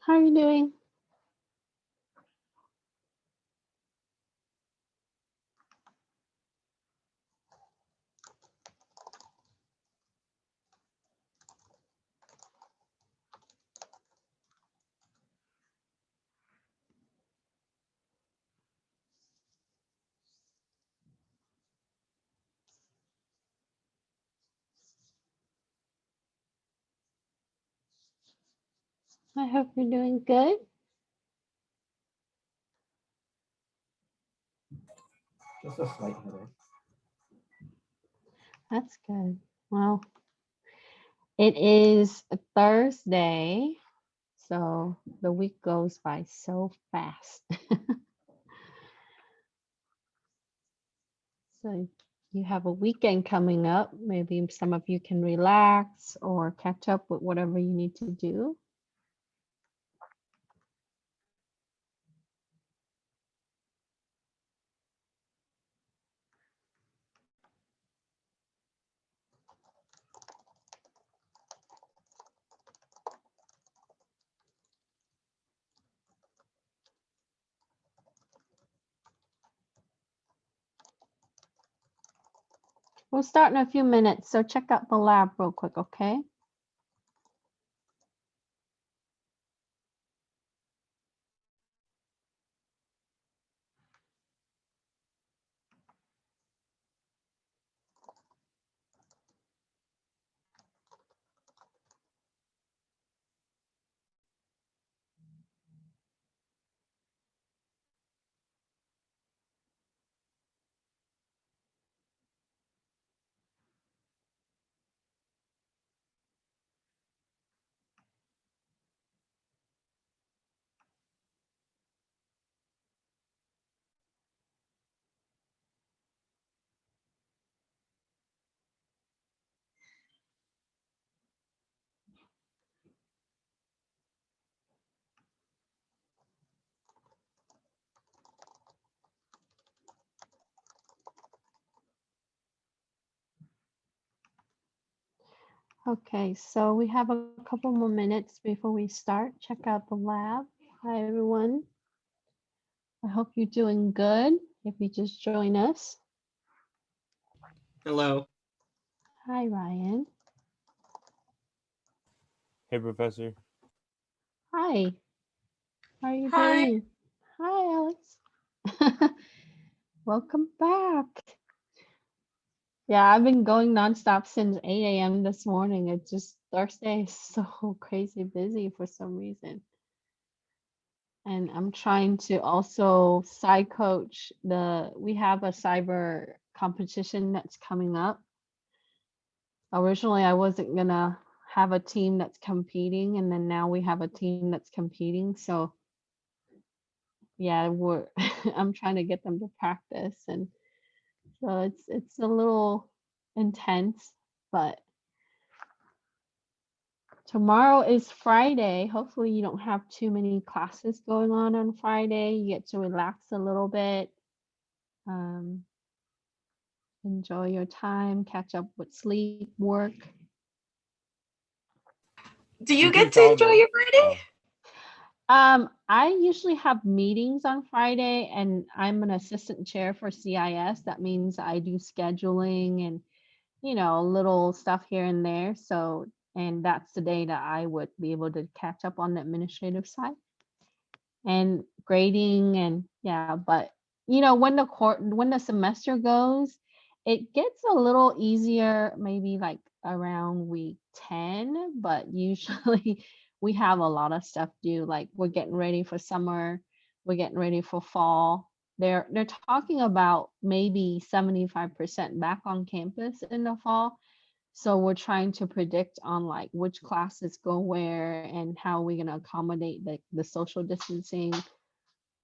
How are you doing? I hope you're doing good. Just a slight headache. That's good. Well, it is a Thursday, so the week goes by so fast. So you have a weekend coming up. Maybe some of you can relax or catch up with whatever you need to do. We'll start in a few minutes, so check out the lab real quick, okay? Okay, so we have a couple more minutes before we start. Check out the lab. Hi, everyone. I hope you're doing good. If you just join us. Hello. Hi, Ryan. Hey, Professor. Hi. How are you Hi. doing? Hi, Alex. Welcome back. Yeah, I've been going nonstop since 8 a.m. this morning. It's just Thursday is so crazy busy for some reason. And I'm trying to also side coach we have a cyber competition that's coming up. Originally, I wasn't gonna have a team that's competing, and then now we have a team that's competing. So yeah, I'm trying to get them to practice, and so it's a little intense, but tomorrow is Friday. Hopefully you don't have too many classes going on Friday. You get to relax a little bit. Enjoy your time, catch up with sleep, work. Do you get to enjoy your Friday? I usually have meetings on Friday, and I'm an assistant chair for CIS. That means I do scheduling and, little stuff here and there. So, and that's the day that I would be able to catch up on the administrative side and grading and yeah, but when the semester goes, it gets a little easier, maybe like around week 10, but usually we have a lot of stuff due. Like we're getting ready for summer, we're getting ready for fall. They're talking about maybe 75% back on campus in the fall. So we're trying to predict on like which classes go where and how we're gonna accommodate the social distancing.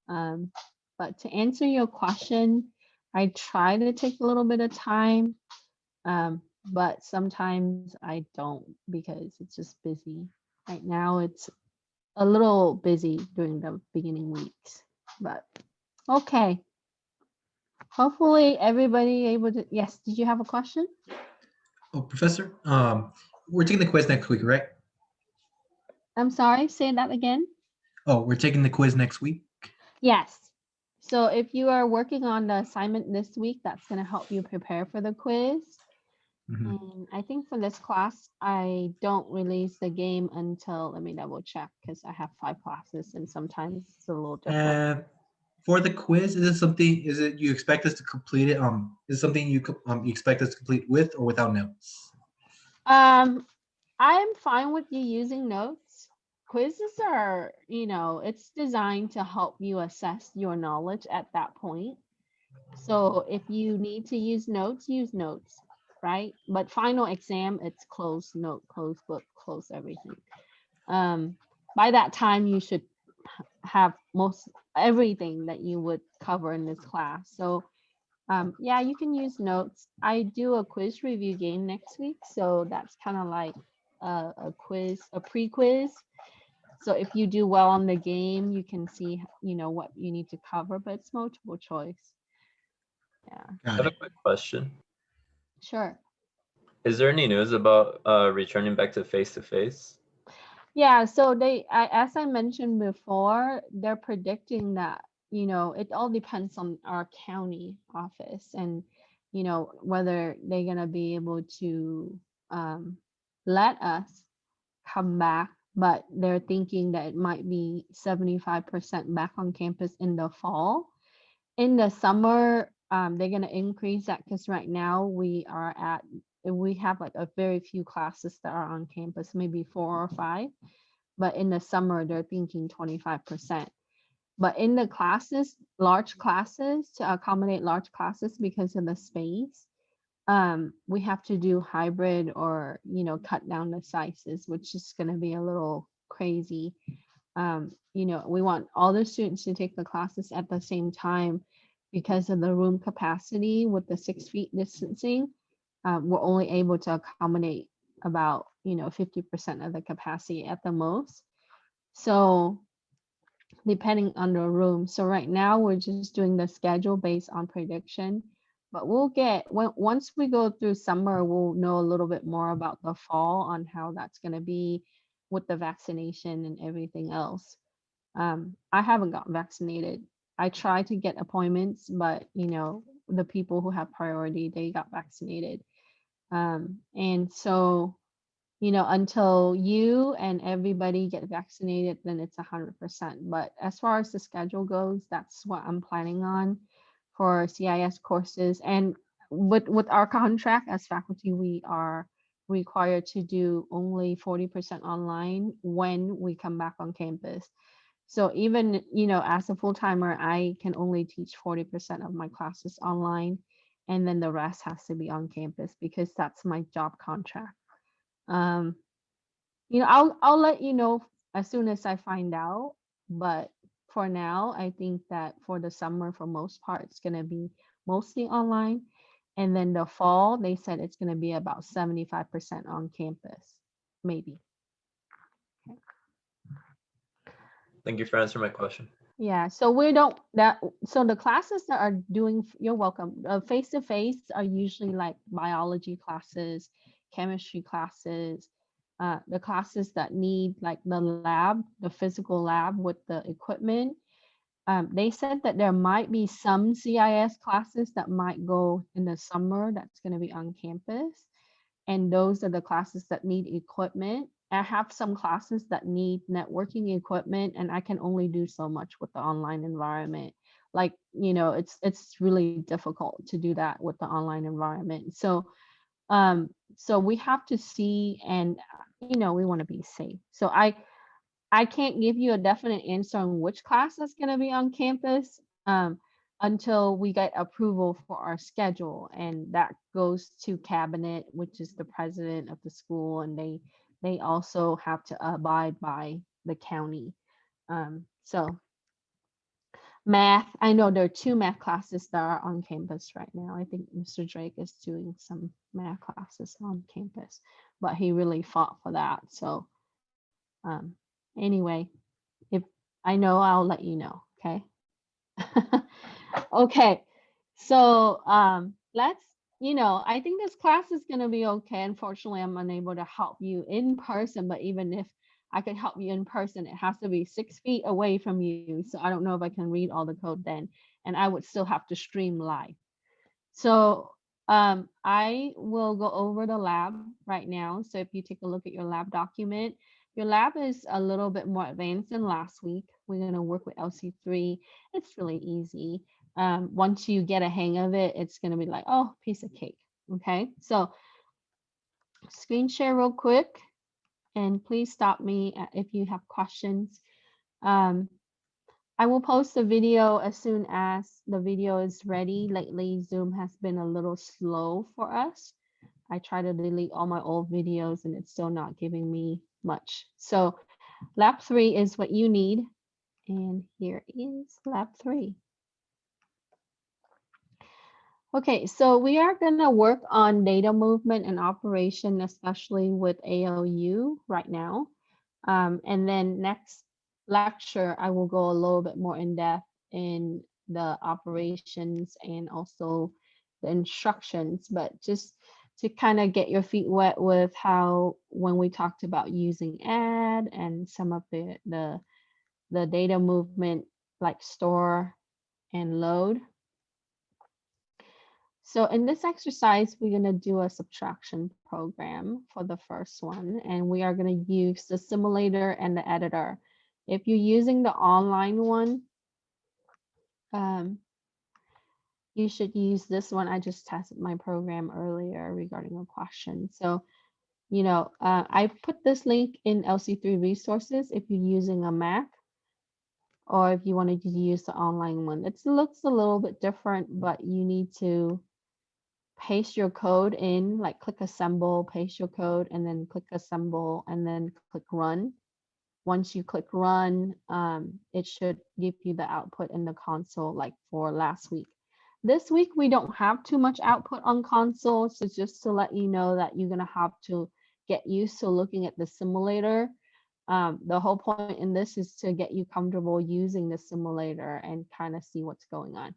But to answer your question, I try to take a little bit of time, but sometimes I don't because it's just busy. Right now it's a little busy during the beginning weeks, but okay. Hopefully everybody able to, yes, did you have a question? Oh, Professor, we're taking the quiz next week, right? I'm sorry, say that again. Oh, we're taking the quiz next week. Yes. So if you are working on the assignment this week, that's going to help you prepare for the quiz. Mhm. And I think for this class, I don't release the game until, let me double check, because I have 5 classes and sometimes it's a little different. For the quiz, is it something? Is it you expect us to complete it? Is it something you expect us to complete with or without notes? I'm fine with you using notes. Quizzes are, it's designed to help you assess your knowledge at that point. So if you need to use notes, right? But final exam, it's closed note, closed book, close everything. By that time, you should have most everything that you would cover in this class. So yeah, you can use notes. I do a quiz review game next week, so that's kind of like a quiz, a pre-quiz. So if you do well on the game, you can see, what you need to cover, but it's multiple choice. Yeah, I Got have a it. quick question. sure. Is there any news about returning back to face-to-face? Yeah, so as I mentioned before, they're predicting that, it all depends on our county office and, whether they're gonna be able to let us come back, but they're thinking that it might be 75% back on campus in the fall. In the summer, they're gonna increase that because right now we have like a very few classes that are on campus, maybe 4 or 5. But in the summer, they're thinking 25%. But in the classes, large classes, to accommodate large classes because of the space, we have to do hybrid or, cut down the sizes, which is going to be a little crazy. We want all the students to take the classes at the same time because of the room capacity with the 6 feet distancing. We're only able to accommodate about 50% of the capacity at the most. So depending on the room. So right now we're just doing the schedule based on prediction, but we'll get once we go through summer, we'll know a little bit more about the fall on how that's going to be with the vaccination and everything else. I haven't got vaccinated. I tried to get appointments, but the people who have priority, they got vaccinated. And so until you and everybody get vaccinated, then it's 100%. But as far as the schedule goes, that's what I'm planning on for CIS courses. And with our contract as faculty, we are required to do only 40% online when we come back on campus. So even, as a full-timer, I can only teach 40% of my classes online, and then the rest has to be on campus because that's my job contract. I'll let you know as soon as I find out, but for now, I think that for the summer, for most part, it's going to be mostly online. And then the fall, they said it's going to be about 75% on campus, maybe. Thank you for answering my question. Yeah, so so the classes that are doing, you're welcome. Face-to-face are usually like biology classes, chemistry classes, the classes that need like the lab, the physical lab with the equipment. They said that there might be some CIS classes that might go in the summer that's going to be on campus. And those are the classes that need equipment. I have some classes that need networking equipment, and I can only do so much with the online environment. Like, it's really difficult to do that with the online environment. So we have to see, and we want to be safe. So I can't give you a definite answer on which class is going to be on campus until we get approval for our schedule, and that goes to cabinet, which is the president of the school, and they also have to abide by the county. So math, I know there are 2 math classes that are on campus right now. I think Mr. Drake is doing some math classes on campus, but he really fought for that. So anyway, if I know, I'll let you know. Okay. Okay. So let's, I think this class is going to be okay. Unfortunately, I'm unable to help you in person, but even if I could help you in person. It has to be 6 feet away from you. So I don't know if I can read all the code then, and I would still have to stream live. So I will go over the lab right now. So if you take a look at your lab document, your lab is a little bit more advanced than last week. We're going to work with LC-3. It's really easy. Once you get a hang of it, it's going to be like, oh, piece of cake. Okay, so screen share real quick, and please stop me if you have questions. I will post the video as soon as the video is ready. Lately, Zoom has been a little slow for us. I try to delete all my old videos and it's still not giving me much. So lab 3 is what you need. And here is lab 3. Okay, so we are going to work on data movement and operation, especially with ALU right now. And then next lecture, I will go a little bit more in depth in the operations and also the instructions, but just to kind of get your feet wet with how, when we talked about using add and some of the data movement like store and load. So in this exercise, we're going to do a subtraction program for the first one, and we are going to use the simulator and the editor. If you're using the online one, you should use this one. I just tested my program earlier regarding a question. So, you know, I put this link in LC3 resources if you're using a Mac, or if you wanted to use the online one. It looks a little bit different, but you need to paste your code in, like click assemble, paste your code, and then click assemble, and then click run. Once you click run, it should give you the output in the console like for last week. This week, we don't have too much output on console, so just to let you know that you're gonna have to get used to looking at the simulator. The whole point in this is to get you comfortable using the simulator and kind of see what's going on.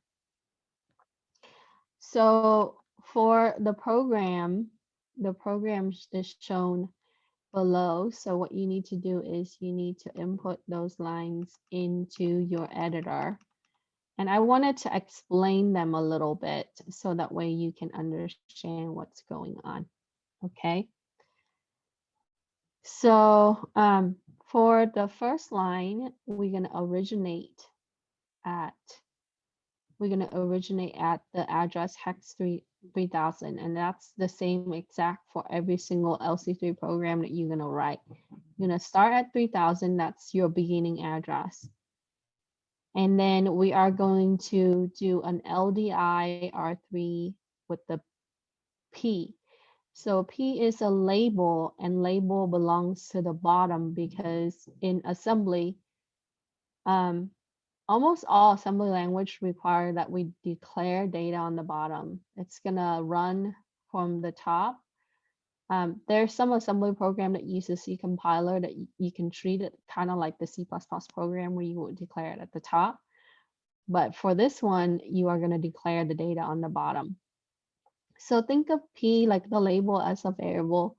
So for the program is shown below. So what you need to do is you need to input those lines into your editor. And I wanted to explain them a little bit so that way you can understand what's going on. Okay. So for the first line, we're going to originate at the address hex 3000, and that's the same exact for every single LC3 program that you're going to write. You're going to start at 3000, that's your beginning address. And then we are going to do an LDI R3 with the P. So P is a label, and label belongs to the bottom because in assembly, almost all assembly language require that we declare data on the bottom. It's gonna run from the top. There's some assembly program that uses C compiler that you can treat it kind of like the C++ program where you would declare it at the top. But for this one, you are gonna declare the data on the bottom. So think of P like the label as a variable,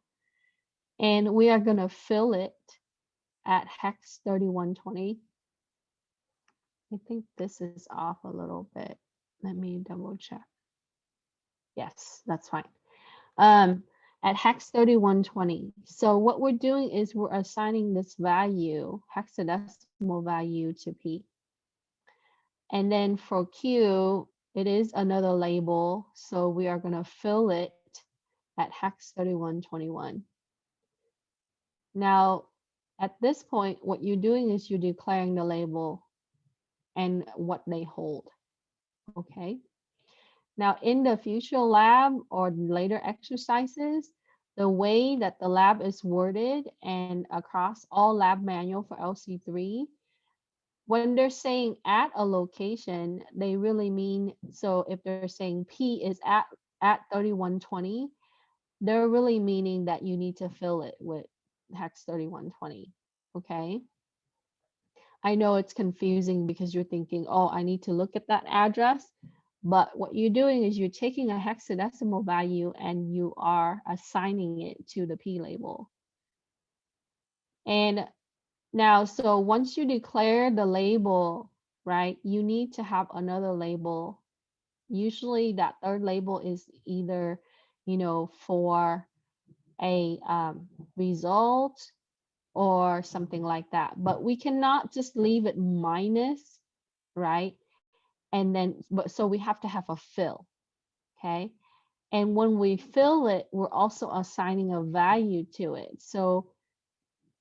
and we are gonna fill it at hex 3120. I think this is off a little bit. Let me double check. Yes, that's fine. At hex 3120. So what we're doing is we're assigning this value, hexadecimal value, to P. And then for Q, it is another label. So we are going to fill it at hex 3121. Now, at this point, what you're doing is you're declaring the label and what they hold. Okay. Now, in the future lab or later exercises, the way that the lab is worded and across all lab manual for LC3, when they're saying at a location, they really mean, so if they're saying P is at 3120, they're really meaning that you need to fill it with hex 3120, okay? I know it's confusing because you're thinking, oh, I need to look at that address. But what you're doing is you're taking a hexadecimal value and you are assigning it to the P label. And Now, so once you declare the label, right, you need to have another label. Usually that third label is either, for a result or something like that. But we cannot just leave it minus, right? And then, so we have to have a fill, okay? And when we fill it, we're also assigning a value to it. So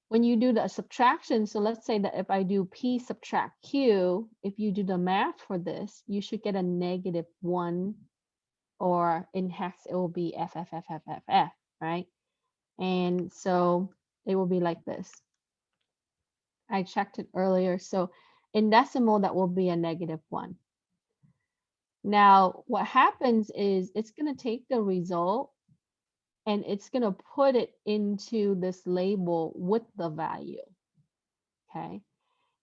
when you do the subtraction, so let's say that if I do P subtract Q, if you do the math for this, you should get a -1, or in hex, it will be F, F, F, F, F, F, right? And so it will be like this. I checked it earlier. So in decimal, that will be a -1. Now, what happens is it's going to take the result and it's going to put it into this label with the value. Okay.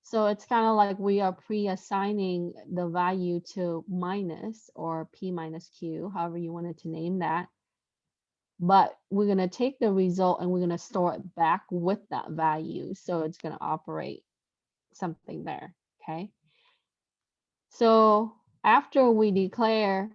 So it's kind of like we are pre-assigning the value to minus, or P minus Q, however you wanted to name that. But we're going to take the result and we're going to store it back with that value. So it's going to operate something there. Okay. So after we declare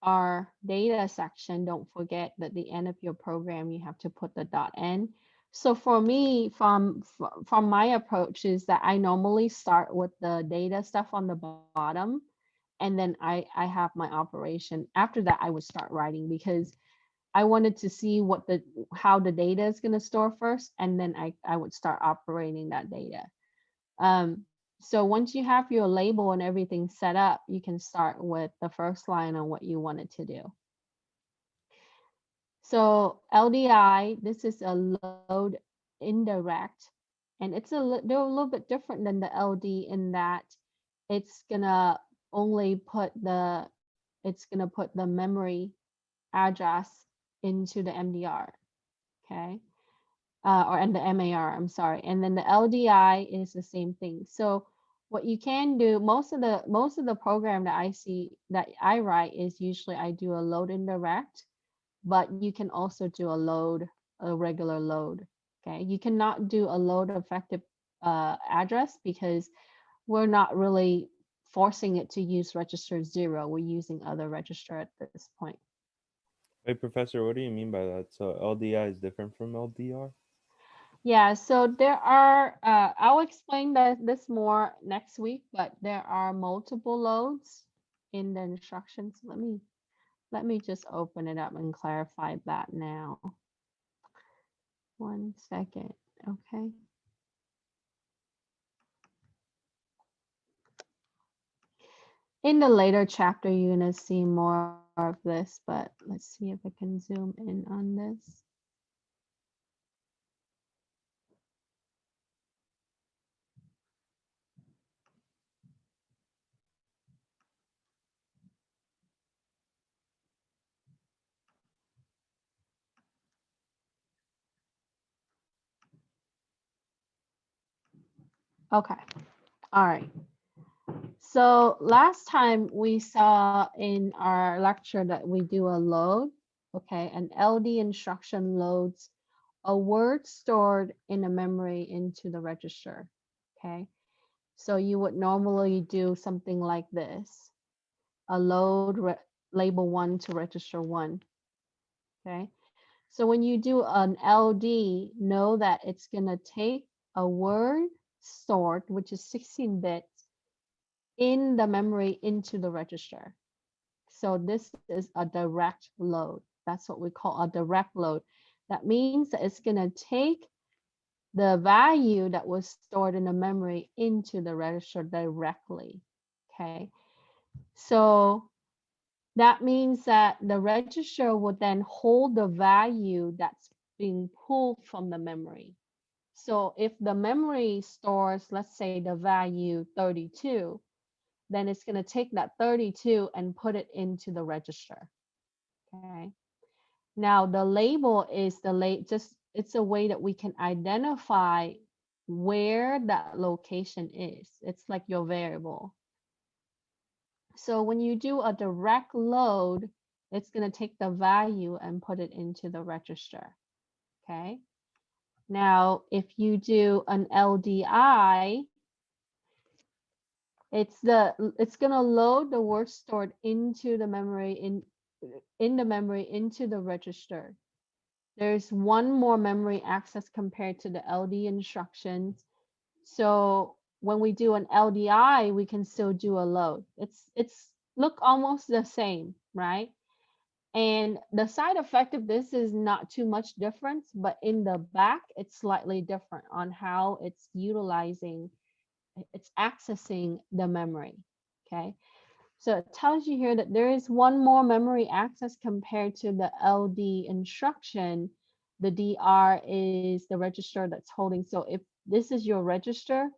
our data section, don't forget that at the end of your program, you have to put the .n. So for me, from my approach is that I normally start with the data stuff on the bottom, and then I have my operation. After that, I would start writing, because I wanted to see how the data is going to store first, and then I would start operating that data. So once you have your label and everything set up, you can start with the first line on what you wanted to do. So LDI, this is a load indirect, and they're a little bit different than the LD in that it's gonna only put the memory address into the MDR, okay, and the MAR, I'm sorry, and then the LDI is the same thing. So what you can do, most of the program that I see that I write is usually I do a load indirect, but you can also do a regular load. Okay, you cannot do a load effective address, because we're not really forcing it to use register 0. We're using other register at this point. Wait, Professor, what do you mean by that? So LDI is different from LDR? Yeah, so there are, I'll explain this more next week, but there are multiple loads in the instructions. Let me just open it up and clarify that now. 1 second, okay. In the later chapter, you're gonna see more of this, but let's see if I can zoom in on this. Okay, all right. So last time we saw in our lecture that we do a load, okay, an LD instruction loads a word stored in a memory into the register, okay? So you would normally do something like this, a load label 1 to register 1, okay? So when you do an LD, know that it's gonna take a word stored, which is 16 bits, in the memory into the register. So this is a direct load. That's what we call a direct load. That means that it's going to take the value that was stored in the memory into the register directly. Okay. So that means that the register will then hold the value that's being pulled from the memory. So if the memory stores, let's say, the value 32, then it's going to take that 32 and put it into the register. Okay. Now the label is it's a way that we can identify where that location is. It's like your variable. So when you do a direct load, it's going to take the value and put it into the register. Okay. Now, if you do an LDI, it's going to load the word stored into the memory in the memory into the register. There's one more memory access compared to the LD instructions. So when we do an LDI, we can still do a load. It's look almost the same, right? And the side effect of this is not too much difference, but in the back, it's slightly different on how it's accessing the memory, okay? So it tells you here that there is one more memory access compared to the LD instruction. The DR is the register that's holding. So if this is your register,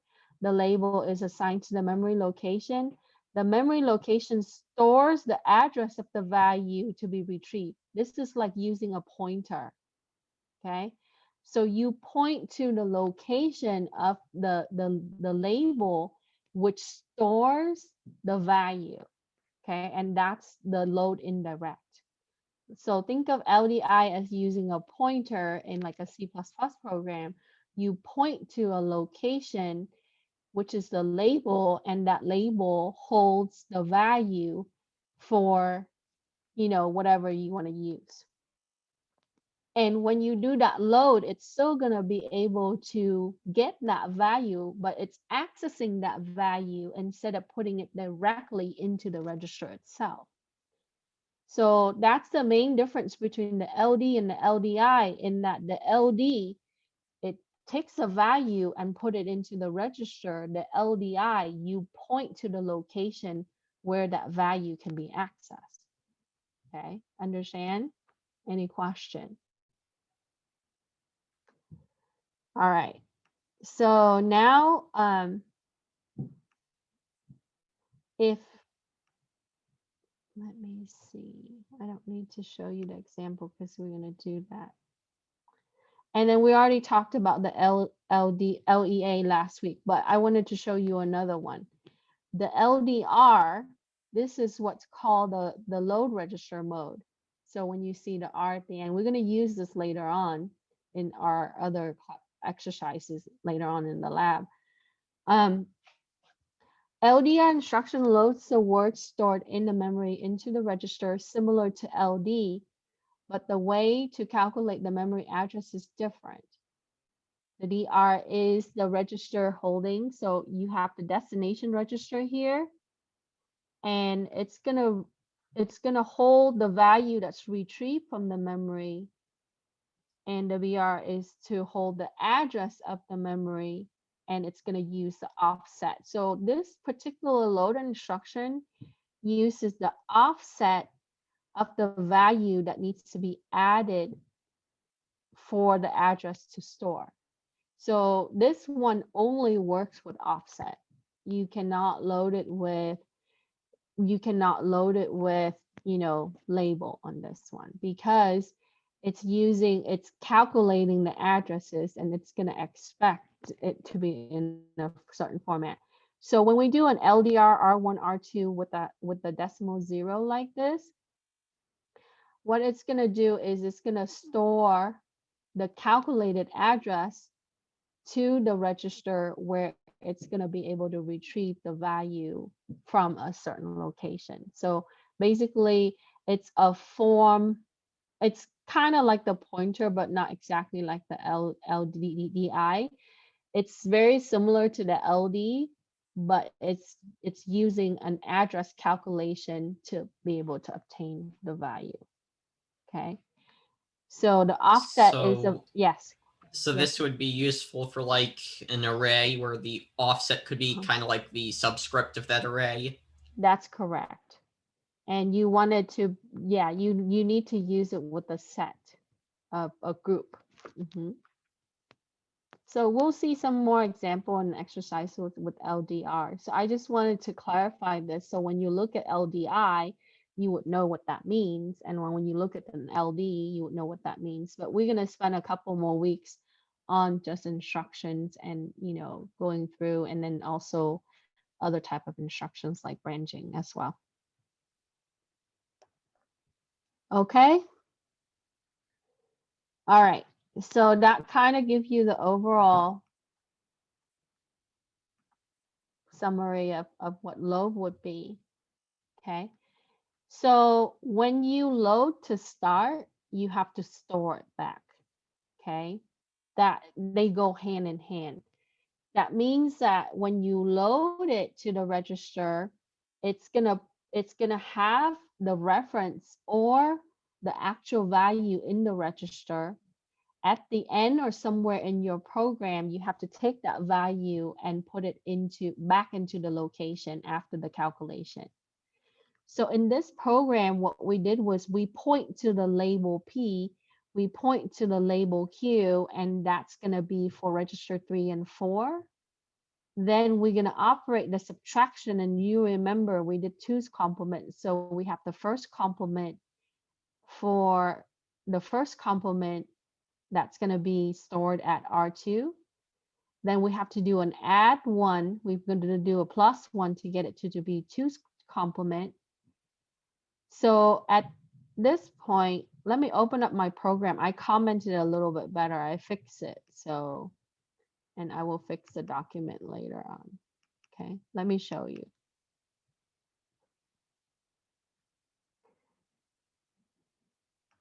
the label is assigned to the memory location. The memory location stores the address of the value to be retrieved. This is like using a pointer, okay? So you point to the location of the label which stores the value, okay? And that's the load indirect. So think of LDI as using a pointer in like a C++ program. You point to a location, which is the label, and that label holds the value for, whatever you want to use. And when you do that load, it's still going to be able to get that value, but it's accessing that value instead of putting it directly into the register itself. So that's the main difference between the LD and the LDI, in that the LD, it takes a value and put it into the register. The LDI, you point to the location where that value can be accessed. Okay, understand? Any question? All right, so now let me see, I don't need to show you the example because we're going to do that. And then we already talked about the LEA last week, but I wanted to show you another one. The LDR, this is what's called the load register mode. So when you see the R at the end, we're going to use this later on in our other exercises later on in the lab. LDR instruction loads the words stored in the memory into the register, similar to LD, but the way to calculate the memory address is different. The DR is the register holding, so you have the destination register here, and it's gonna hold the value that's retrieved from the memory, and the BR is to hold the address of the memory, and it's going to use the offset. So this particular load instruction uses the offset of the value that needs to be added for the address to store. So this one only works with offset. You cannot load it with label on this one, because it's calculating the addresses, and it's going to expect it to be in a certain format. So when we do an LDR R1 R2 with the decimal 0 like this, what it's going to do is it's going to store the calculated address to the register where it's going to be able to retrieve the value from a certain location. So basically it's a form, it's kind of like the pointer, but not exactly like the LDI. It's very similar to the LD, but it's using an address calculation to be able to obtain the value. Okay, so the offset is a yes. So this would be useful for like an array where the offset could be kind of like the subscript of that array. That's correct. And you wanted to, yeah, you need to use it with a set of a group. So we'll see some more example and exercise with LDR. So I just wanted to clarify this. So when you look at LDI, you would know what that means. And when you look at an LD, you would know what that means. But we're going to spend a couple more weeks on just instructions and, going through, and then also other type of instructions like branching as well. Okay. All right. So that kind of gives you the overall summary of what load would be. Okay. So when you load to start, you have to store it back. Okay. That they go hand in hand. That means that when you load it to the register, it's gonna have the reference or the actual value in the register. At the end or somewhere in your program, you have to take that value and put it back into the location after the calculation. So in this program, what we did was we point to the label P, we point to the label Q, and that's going to be for register 3 and 4. Then we're going to operate the subtraction, and you remember we did 2's complement. So we have the first complement for the first complement that's going to be stored at R2. Then we have to do an add 1. We're going to do a plus 1 to get it to be 2's complement. So at this point, let me open up my program. I commented a little bit better. I fixed it. So, and I will fix the document later on. Okay, let me show you.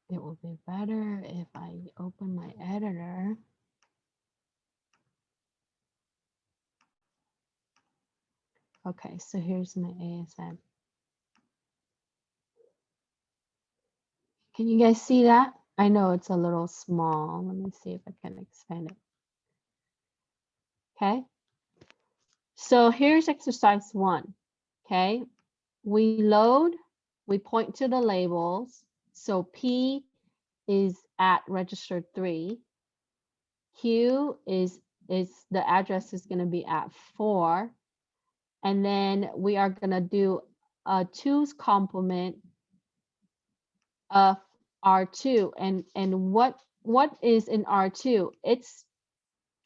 It will be better if I open my editor. Okay, so here's my ASM. Can you guys see that? I know it's a little small. Let me see if I can expand it. Okay. So here's exercise 1. Okay. We load, we point to the labels. So P is at register 3. Q is the address is going to be at 4. And then we are going to do a 2's complement of R2. And what is in R2? It's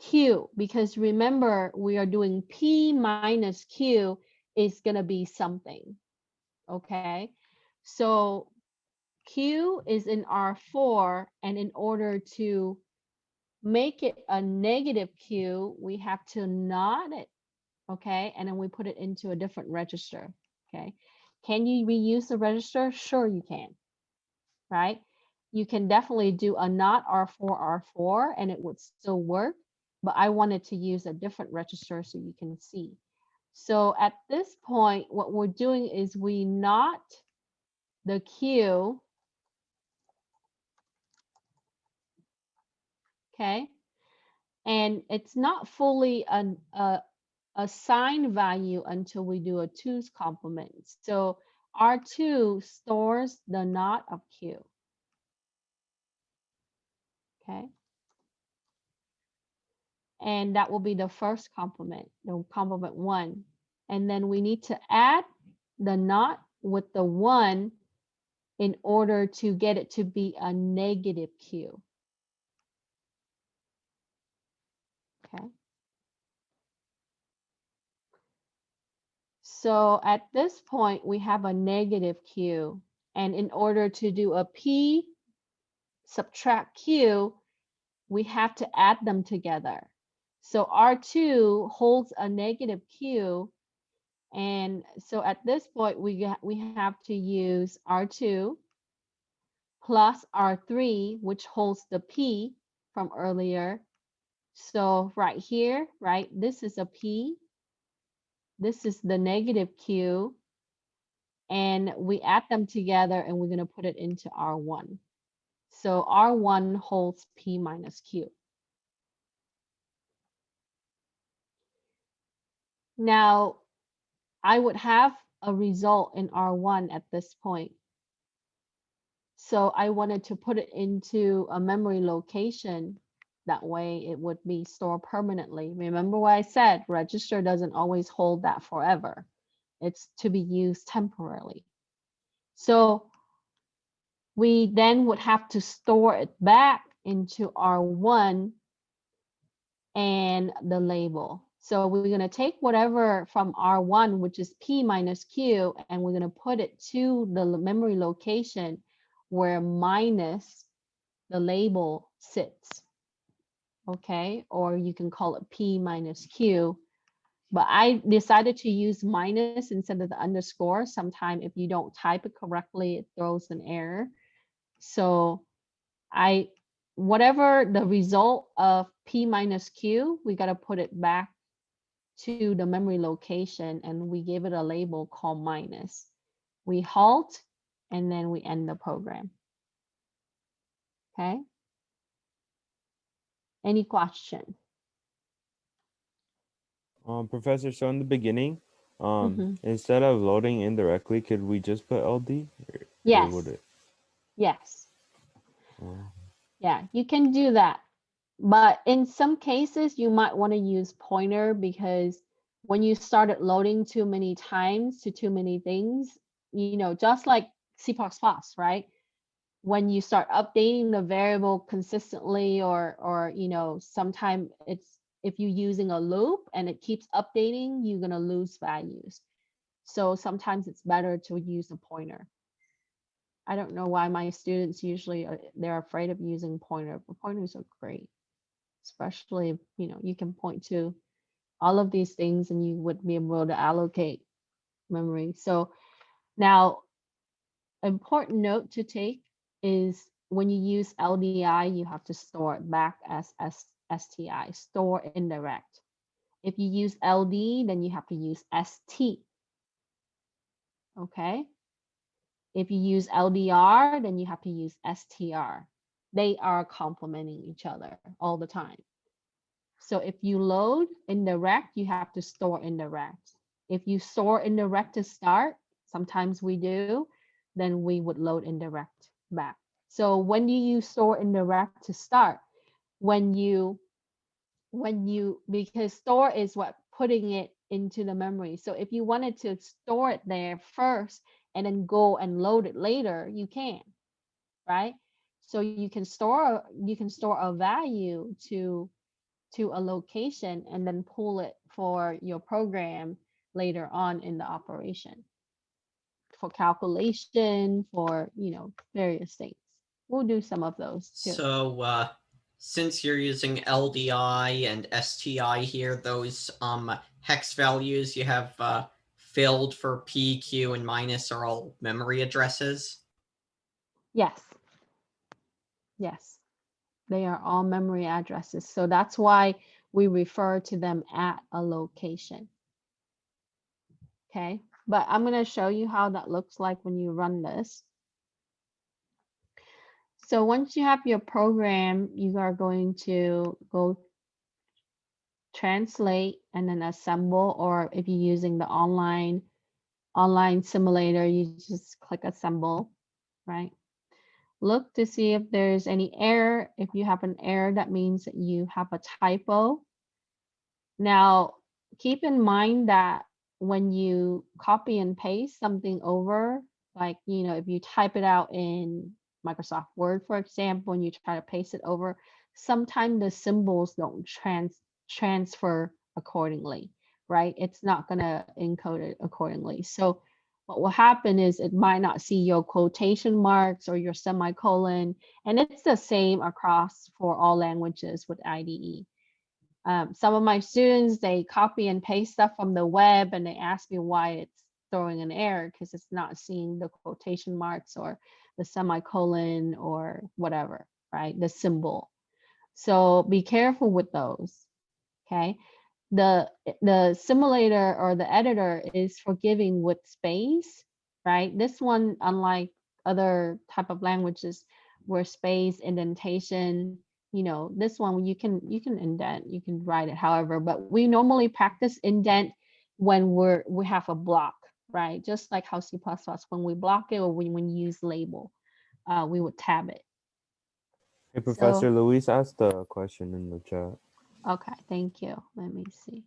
Q, because remember we are doing P minus Q is going to be something. Okay, so Q is in R4, and in order to make it a negative Q, we have to NOT it. Okay, and then we put it into a different register. Okay, can you reuse the register? Sure you can, right? You can definitely do a NOT R4 and it would still work, but I wanted to use a different register so you can see. So at this point, what we're doing is we NOT the Q. Okay, and it's not fully a sign value until we do a 2's complement. So R2 stores the NOT of Q. Okay, and that will be the first complement, the complement 1. And then we need to add the NOT with the 1 in order to get it to be a negative Q. Okay. So at this point, we have a negative Q. And in order to do a P subtract Q, we have to add them together. So R2 holds a negative Q. And so at this point, we have to use R2 plus R3, which holds the P from earlier. So right here, right, this is a P. This is the negative Q. And we add them together and we're going to put it into R1. So R1 holds P minus Q. Now, I would have a result in R1 at this point. So I wanted to put it into a memory location. That way it would be stored permanently. Remember what I said, register doesn't always hold that forever. It's to be used temporarily. So we then would have to store it back into R1 and the label. So we're going to take whatever from R1, which is P minus Q, and we're going to put it to the memory location where minus the label sits. okay? Or you can call it P minus Q. But I decided to use minus instead of the underscore. Sometimes if you don't type it correctly, it throws an error. So whatever the result of P minus Q, we got to put it back to the memory location, and we give it a label called minus. We halt, and then we end the program. Okay. Any question? Professor, so in the beginning, Mhm. instead of loading indirectly, could we just put LD? Or Yes. would it? Yes. Oh. Yeah, you can do that. But in some cases, you might want to use pointer, because when you started loading too many times to too many things, you know, just like C++, right? When you start updating the variable consistently, or you know, sometimes it's, if you're using a loop and it keeps updating, you're going to lose values. So sometimes it's better to use a pointer. I don't know why my students usually they're afraid of using pointer, but pointers are great, especially if, you know, you can point to all of these things and you would be able to allocate memory. So now, important note to take is when you use LDI, you have to store it back as STI, store indirect. If you use LD, then you have to use ST. Okay. If you use LDR, then you have to use STR. They are complementing each other all the time. So if you load indirect, you have to store indirect. If you store indirect to start, sometimes we do, then we would load indirect back. So when do you store indirect to start? When you, because store is what putting it into the memory. So if you wanted to store it there first and then go and load it later, you can, right? So you can store a value to a location and then pull it for your program later on in the operation for calculation, for, you know, various things. We'll do some of those too. So since you're using LDI and STI here, those hex values you have filled for P, Q, and minus are all memory addresses? Yes. Yes. They are all memory addresses. So that's why we refer to them at a location. Okay. But I'm going to show you how that looks like when you run this. So once you have your program, you are going to go translate and then assemble, or if you're using the online simulator, you just click assemble, right? Look to see if there's any error. If you have an error, that means that you have a typo. Now, keep in mind that when you copy and paste something over, like, you know, if you type it out in Microsoft Word, for example, and you try to paste it over, sometimes the symbols don't transfer accordingly, right? It's not going to encode it accordingly. So what will happen is it might not see your quotation marks or your semicolon, and it's the same across for all languages with IDE. Some of my students, they copy and paste stuff from the web and they ask me why it's throwing an error, because it's not seeing the quotation marks or the semicolon or whatever, right? The symbol. So be careful with those, okay? The simulator or the editor is forgiving with space, right? This one, unlike other type of languages where space, indentation, you know, this one you can indent, you can write it however, but we normally practice indent when we have a block, right? Just like how C++, when we block it or when you use label, we would tab it. Hey, Professor, So, Luis asked a question in the chat. okay, thank you. Let me see.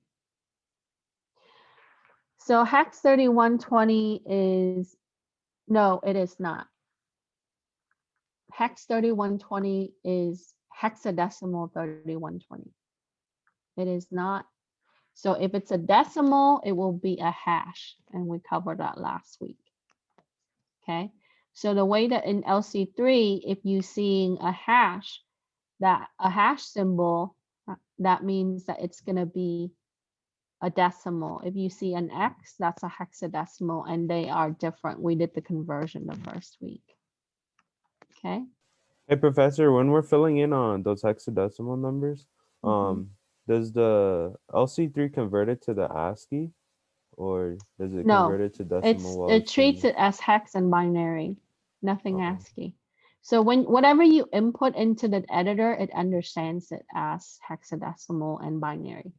So hex 3120 is, no, it is not. Hex 3120 is hexadecimal 3120. It is not. So if it's a decimal, it will be a hash, and we covered that last week. Okay. So the way that in LC3, if you're seeing a hash, that a hash symbol, that means that it's going to be a decimal. If you see an X, that's a hexadecimal, and they are different. We did the conversion the first week. Okay. Hey, Professor, when we're filling in on those hexadecimal numbers, does the LC3 convert it to the ASCII, or does it No, convert it to decimal? while it it's treats being- it as hex and binary, nothing Okay. ASCII. So whatever you input into the editor, it understands it as hexadecimal and binary.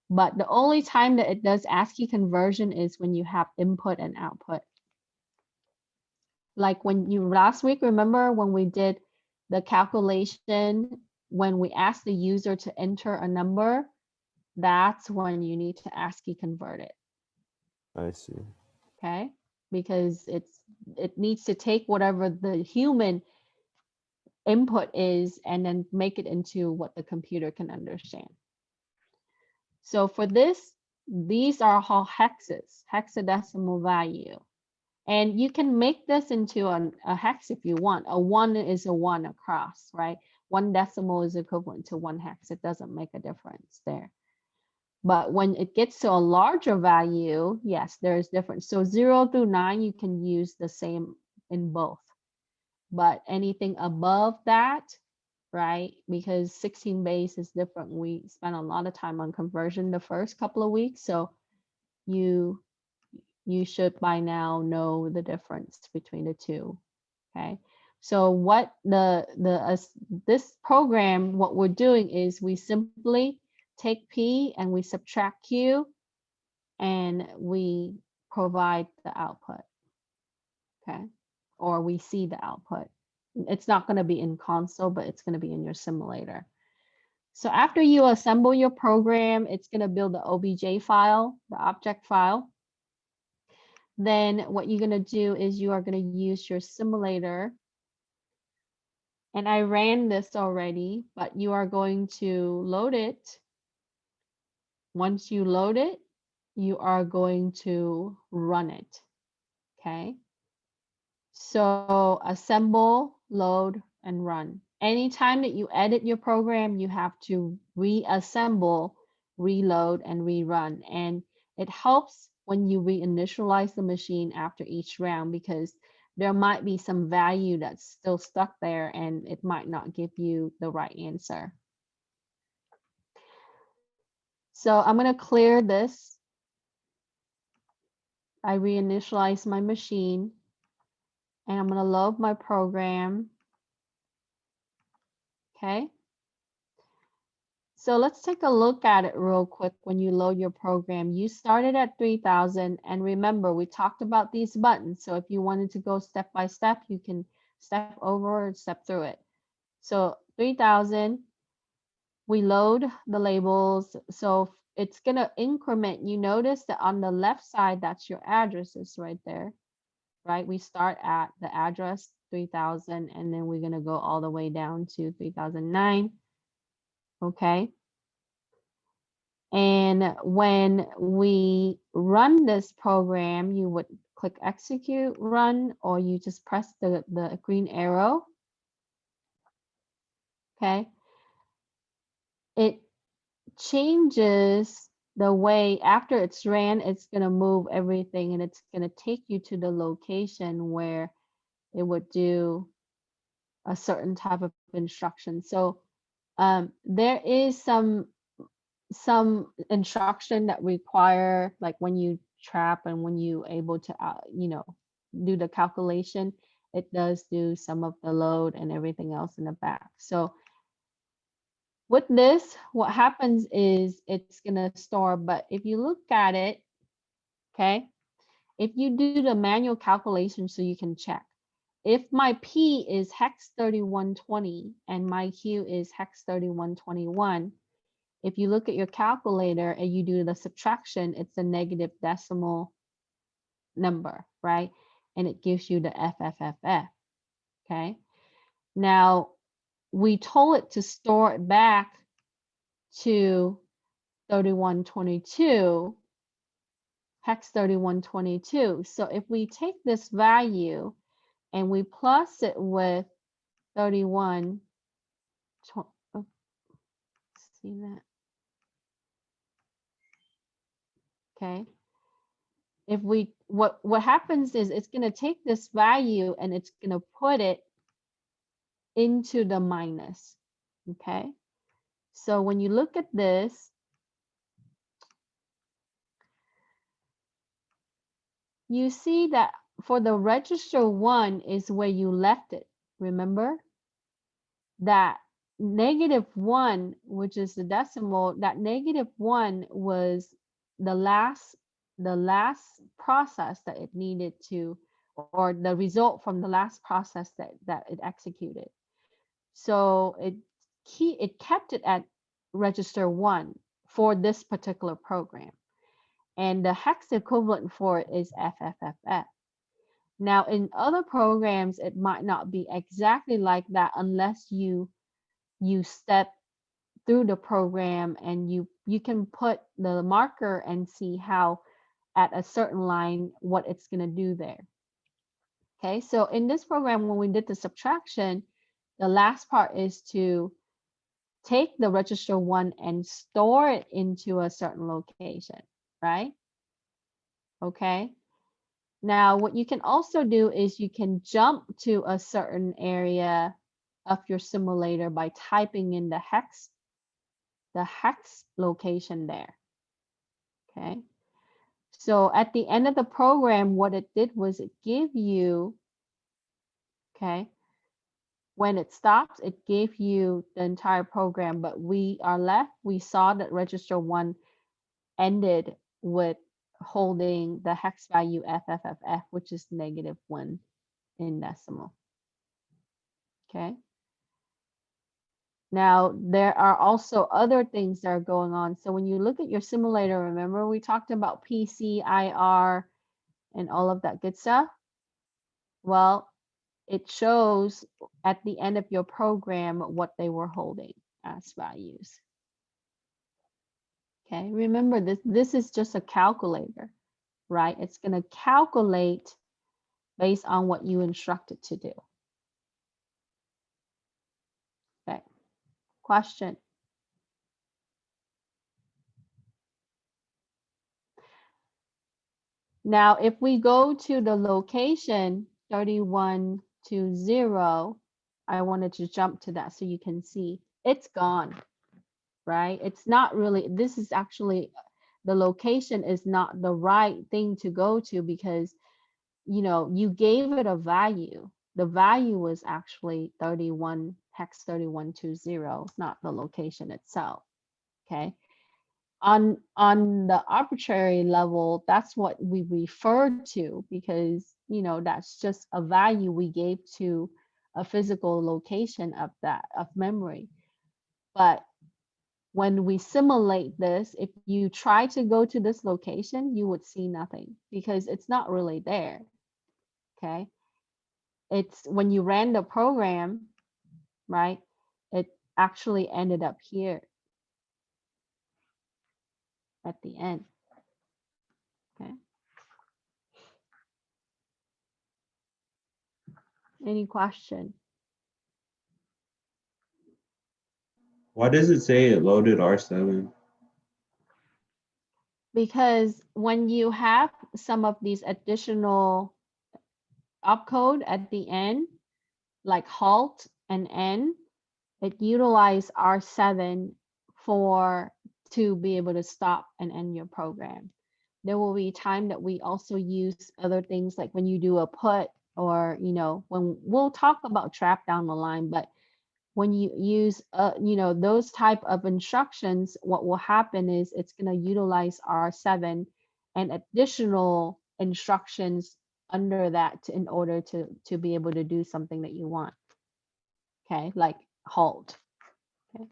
But the only time that it does ASCII conversion is when you have input and output. Like when you last week, remember when we did the calculation, when we asked the user to enter a number, that's when you need to ASCII convert it. I see. Okay, because it needs to take whatever the human input is and then make it into what the computer can understand. So for this, these are all hexes, hexadecimal value. And you can make this into a hex if you want. A 1 is a 1 across, right? 1 decimal is equivalent to 1 hex. It doesn't make a difference there. But when it gets to a larger value, yes, there is difference. So 0 through 9, you can use the same in both. But anything above that, right? Because 16 base is different. We spent a lot of time on conversion the first couple of weeks. So you should by now know the difference between the two. Okay. So what this program, what we're doing is we simply take P and we subtract Q and we provide the output. Okay. Or we see the output. It's not going to be in console, but it's going to be in your simulator. So after you assemble your program, it's going to build the OBJ file, the object file. Then what you're going to do is you are going to use your simulator. And I ran this already, but you are going to load it. Once you load it, you are going to run it. Okay. So assemble, load, and run. Anytime that you edit your program, you have to reassemble, reload, and rerun. And it helps when you reinitialize the machine after each round because there might be some value that's still stuck there and it might not give you the right answer. So I'm going to clear this. I reinitialize my machine and I'm going to load my program. Okay. So let's take a look at it real quick. When you load your program, you started at 3000, and remember we talked about these buttons. So if you wanted to go step by step, you can step over and step through it. So 3000, we load the labels. So it's going to increment. You notice that on the left side, that's your addresses right there, right? We start at the address 3000, and then we're going to go all the way down to 3009. Okay. And when we run this program, you would click execute, run, or you just press the green arrow. Okay. It changes the way after it's ran, it's going to move everything and it's going to take you to the location where it would do a certain type of instruction. So there is some instruction that require, like when you trap and when you able to do the calculation, it does do some of the load and everything else in the back. So with this, what happens is it's gonna store, but if you look at it, okay, if you do the manual calculation so you can check, if my P is hex 3120 and my Q is hex 3121, if you look at your calculator and you do the subtraction, it's a negative decimal number, right? And it gives you the FFFF, okay? Now, we told it to store it back to 3122, hex 3122. So if we take this value and we plus it with 31, See that? Okay. If we, what happens is it's going to take this value and it's going to put it into the minus. Okay. So when you look at this, you see that for the register 1 is where you left it. Remember that -1, which is the decimal, that -1 was the last process that it needed to, or the result from the last process that it executed. So it kept it at register 1 for this particular program. And the hex equivalent for it is FFFF. Now, in other programs, it might not be exactly like that unless you step through the program and you can put the marker and see how at a certain line what it's going to do there. Okay, so in this program, when we did the subtraction, the last part is to take the register 1 and store it into a certain location, right? Okay. Now, what you can also do is you can jump to a certain area of your simulator by typing in the hex location there. Okay. So at the end of the program, what it did was it gave you, okay, when it stops, it gave you the entire program, but we saw that register 1 ended with holding the hex value FFFF, which is -1 in decimal. Okay. Now, there are also other things that are going on. So when you look at your simulator, remember we talked about PC, IR, and all of that good stuff? Well, it shows at the end of your program what they were holding as values. Okay, remember this is just a calculator, right? It's going to calculate based on what you instruct it to do. Okay, question. Now, if we go to the location 3120, I wanted to jump to that so you can see it's gone, right? It's not really, this is actually, the location is not the right thing to go to because, you know, you gave it a value. The value was actually 31, hex 3120, not the location itself, okay? On the arbitrary level, that's what we refer to because, you know, that's just a value we gave to a physical location of memory. But when we simulate this, if you try to go to this location, you would see nothing because it's not really there. Okay. It's when you ran the program, right? It actually ended up here at the end. Okay. Any question? Why does it say it loaded R7? Because when you have some of these additional opcode at the end, like halt and end, it utilizes R7 to be able to stop and end your program. There will be time that we also use other things like when you do a put or, you know, when we'll talk about trap down the line, but when you use, you know, those type of instructions, what will happen is it's going to utilize R7 and additional instructions under that in order to be able to do something that you want. Okay, like halt. Okay,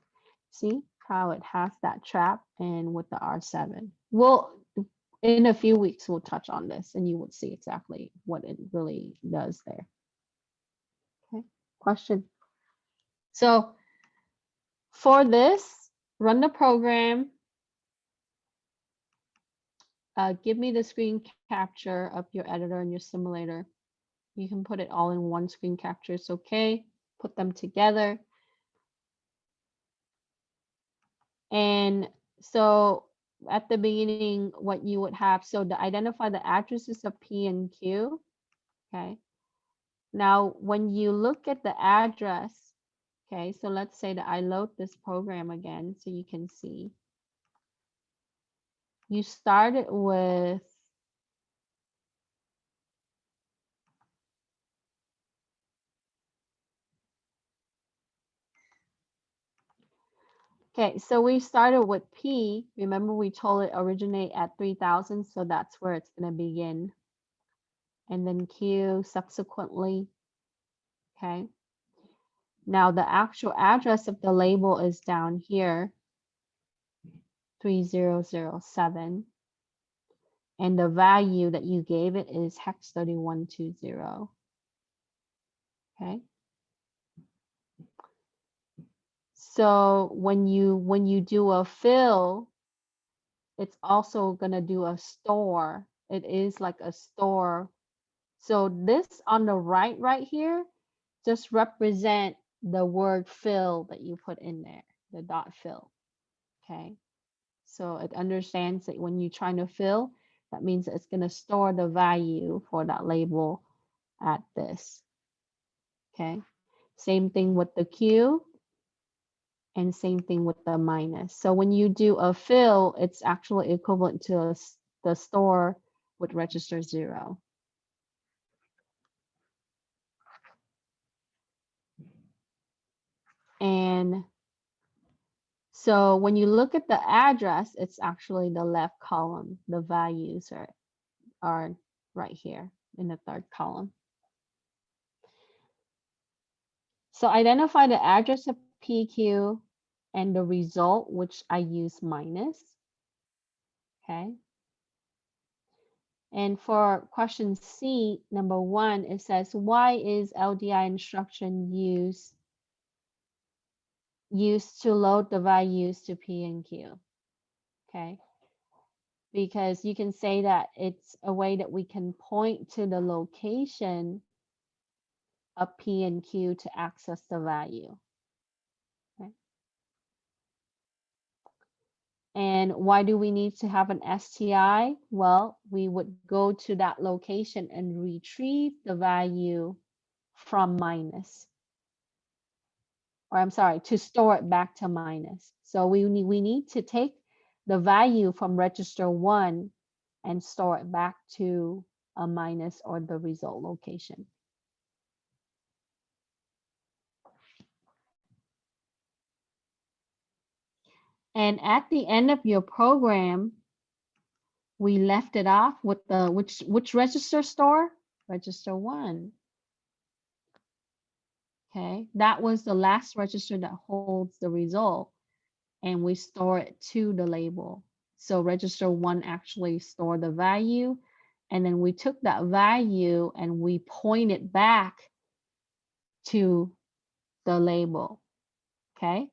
see how it has that trap and with the R7. Well, in a few weeks, we'll touch on this and you will see exactly what it really does there. Okay, question. So for this, run the program. Give me the screen capture of your editor and your simulator. You can put it all in one screen capture. It's okay. Put them together. And so at the beginning, what you would have, so to identify the addresses of P and Q, okay? Now, when you look at the address, okay, so let's say that I load this program again so you can see. You started with okay, so we started with P. Remember we told it originate at 3000, so that's where it's going to begin. And then Q subsequently. Okay. Now the actual address of the label is down here, 3007. And the value that you gave it is hex 3120. Okay. So when you do a fill, it's also going to do a store. It is like a store. So this on the right here just represent the word fill that you put in there, the dot fill. Okay. So it understands that when you're trying to fill, that means it's going to store the value for that label at this. Okay. Same thing with the Q and same thing with the minus. So when you do a fill, it's actually equivalent to the store with register 0. And so when you look at the address, it's actually the left column. The values are right here in the third column. So identify the address of PQ and the result, which I use minus. Okay. And for question C, number 1, it says, why is LDI instruction used to load the values to P and Q? Okay. Because you can say that it's a way that we can point to the location of P and Q to access the value. Okay. And why do we need to have an STI? Well, we would go to that location and retrieve the value from minus. Or I'm sorry, to store it back to minus. So we need to take the value from register 1 and store it back to a minus or the result location. And at the end of your program, we left it off with the which register store? Register 1. Okay, that was the last register that holds the result, and we store it to the label. So register 1 actually stored the value, and then we took that value and we point it back to the label. Okay,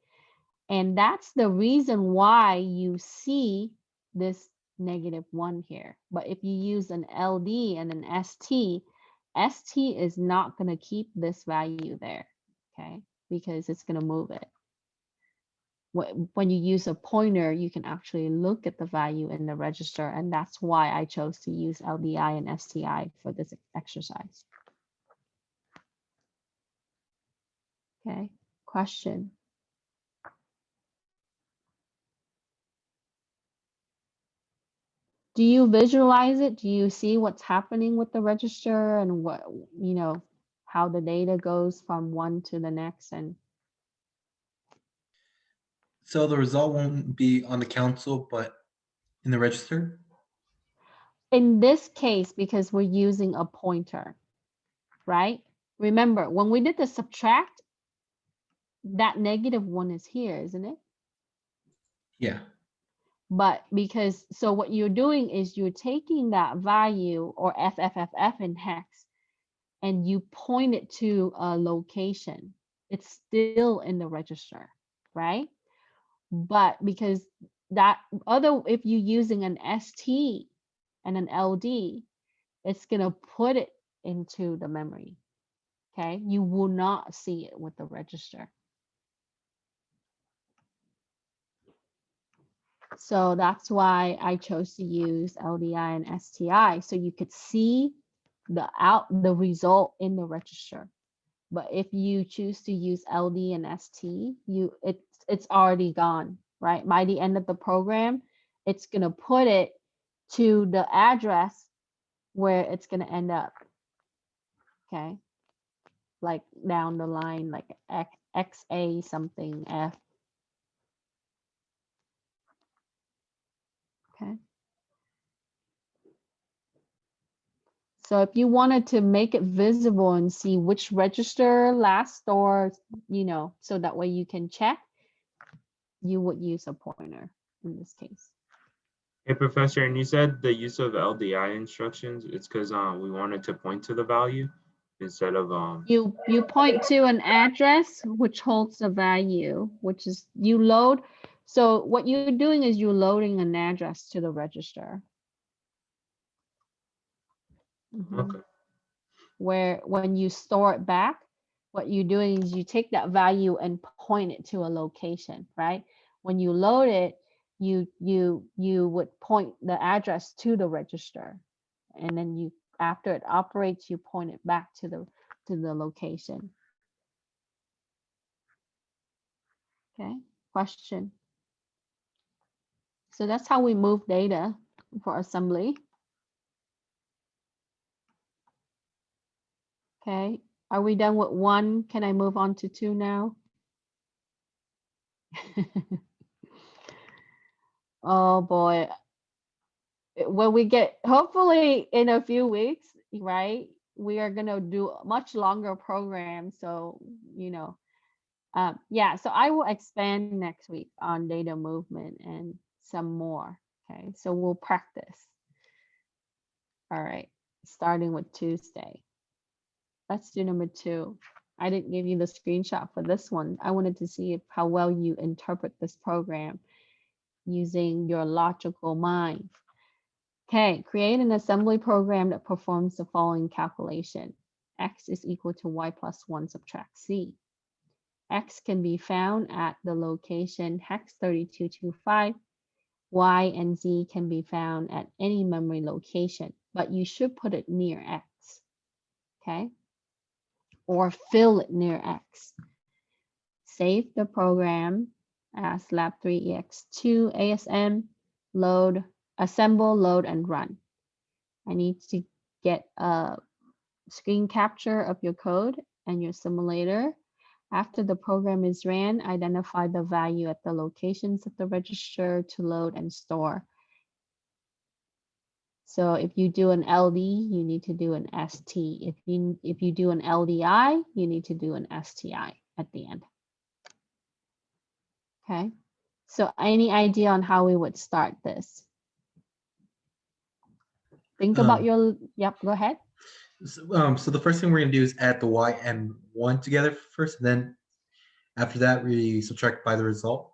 and that's the reason why you see this -1 here. But if you use an LD and an ST, ST is not going to keep this value there, okay, because it's going to move it. When you use a pointer, you can actually look at the value in the register, and that's why I chose to use LDI and STI for this exercise. Okay, question. Do you visualize it? Do you see what's happening with the register and what, how the data goes from one to the next? And so the result won't be on the console, but in the register? in this case, because we're using a pointer, right? Remember, when we did the subtract, that -1 is here, isn't it? Yeah. But so what you're doing is you're taking that value or FFFF in hex and you point it to a location. It's still in the register, right? But because if you're using an ST and an LD, it's gonna put it into the memory, okay? You will not see it with the register. So that's why I chose to use LDI and STI, so you could see the result in the register. But if you choose to use LD and ST, it's already gone, right? By the end of the program, it's gonna put it to the address where it's gonna end up. Okay, like down the line, like XA something F. Okay. So if you wanted to make it visible and see which register last stored, so that way you can check, you would use a pointer in this case. Hey, Professor, and you said the use of LDI instructions, it's because we wanted to point to the value instead of You point to an address which holds the value, which is you load. So what you're doing is you're loading an address to the register. Okay. Where when you store it back, what you're doing is you take that value and point it to a location, right? When you load it, you would point the address to the register, and then after it operates, you point it back to the location. Okay, question. So that's how we move data for assembly. Okay, are we done with 1? Can I move on to 2 now? Oh boy. When we get, hopefully in a few weeks, right, we are going to do a much longer program. So, yeah, so I will expand next week on data movement and some more. Okay, so we'll practice. All right, starting with Tuesday. Let's do number 2. I didn't give you the screenshot for this one. I wanted to see how well you interpret this program using your logical mind. Okay, create an assembly program that performs the following calculation. X is equal to y plus 1 subtract c. X can be found at the location hex 3225. Y and z can be found at any memory location, but you should put it near X, okay? Or fill it near X. Save the program as lab3ex2 ASM, load, assemble, load, and run. I need to get a screen capture of your code and your simulator. After the program is ran, identify the value at the locations of the register to load and store. So if you do an LD, you need to do an ST. If you do an LDI, you need to do an STI at the end. Okay, so any idea on how we would start this? Think about your, yep, go ahead. So the first thing we're gonna do is add the y and 1 together first, then after that we subtract by the result.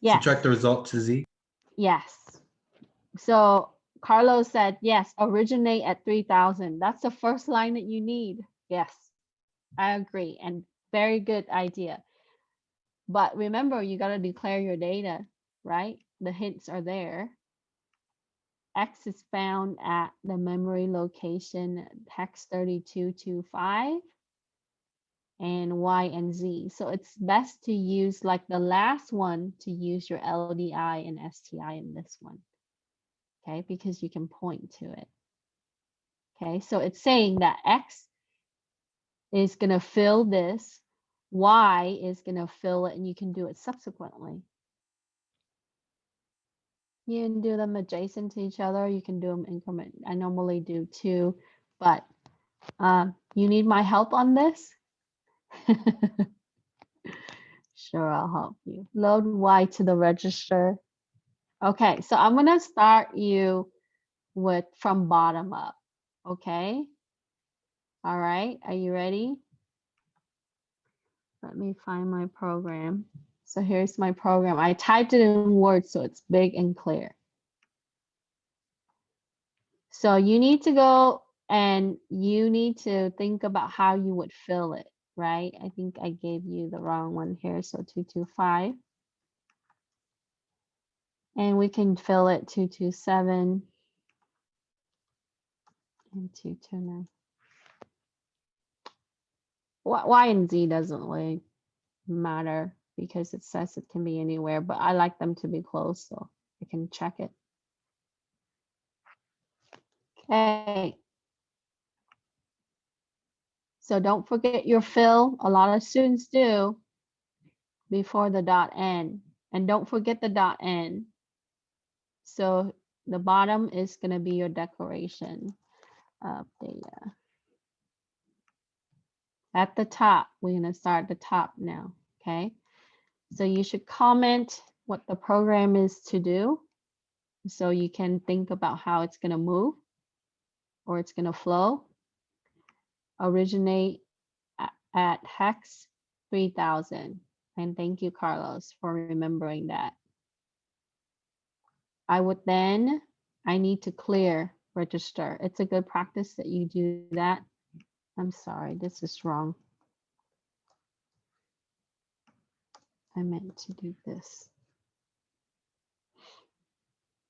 Yes. Subtract the result to z. Yes. So Carlos said, yes, originate at 3000. That's the first line that you need. Yes, I agree. And very good idea. But remember, you got to declare your data, right? The hints are there. X is found at the memory location hex 3225 and Y and Z. So it's best to use like the last one to use your LDI and STI in this one. Okay, because you can point to it. Okay, so it's saying that X is going to fill this, Y is going to fill it, and you can do it subsequently. You can do them adjacent to each other. You can do them increment. I normally do 2, but you need my help on this? Sure, I'll help you. Load Y to the register. Okay, so I'm going to start you with from bottom up. Okay. All right, are you ready? Let me find my program. So here's my program. I typed it in Word so it's big and clear. So you need to go and you need to think about how you would fill it, right? I think I gave you the wrong one here. So 225. And we can fill it 227 and 229. Y and Z doesn't really matter because it says it can be anywhere, but I like them to be close so I can check it. Okay. So don't forget your fill. A lot of students do before the dot N. And don't forget the dot N. So the bottom is going to be your declaration of data. At the top, we're going to start at the top now. Okay. So you should comment what the program is to do so you can think about how it's going to move or it's going to flow. Originate at hex 3000. And thank you, Carlos, for remembering that. I need to clear register. It's a good practice that you do that. I'm sorry, this is wrong. I meant to do this.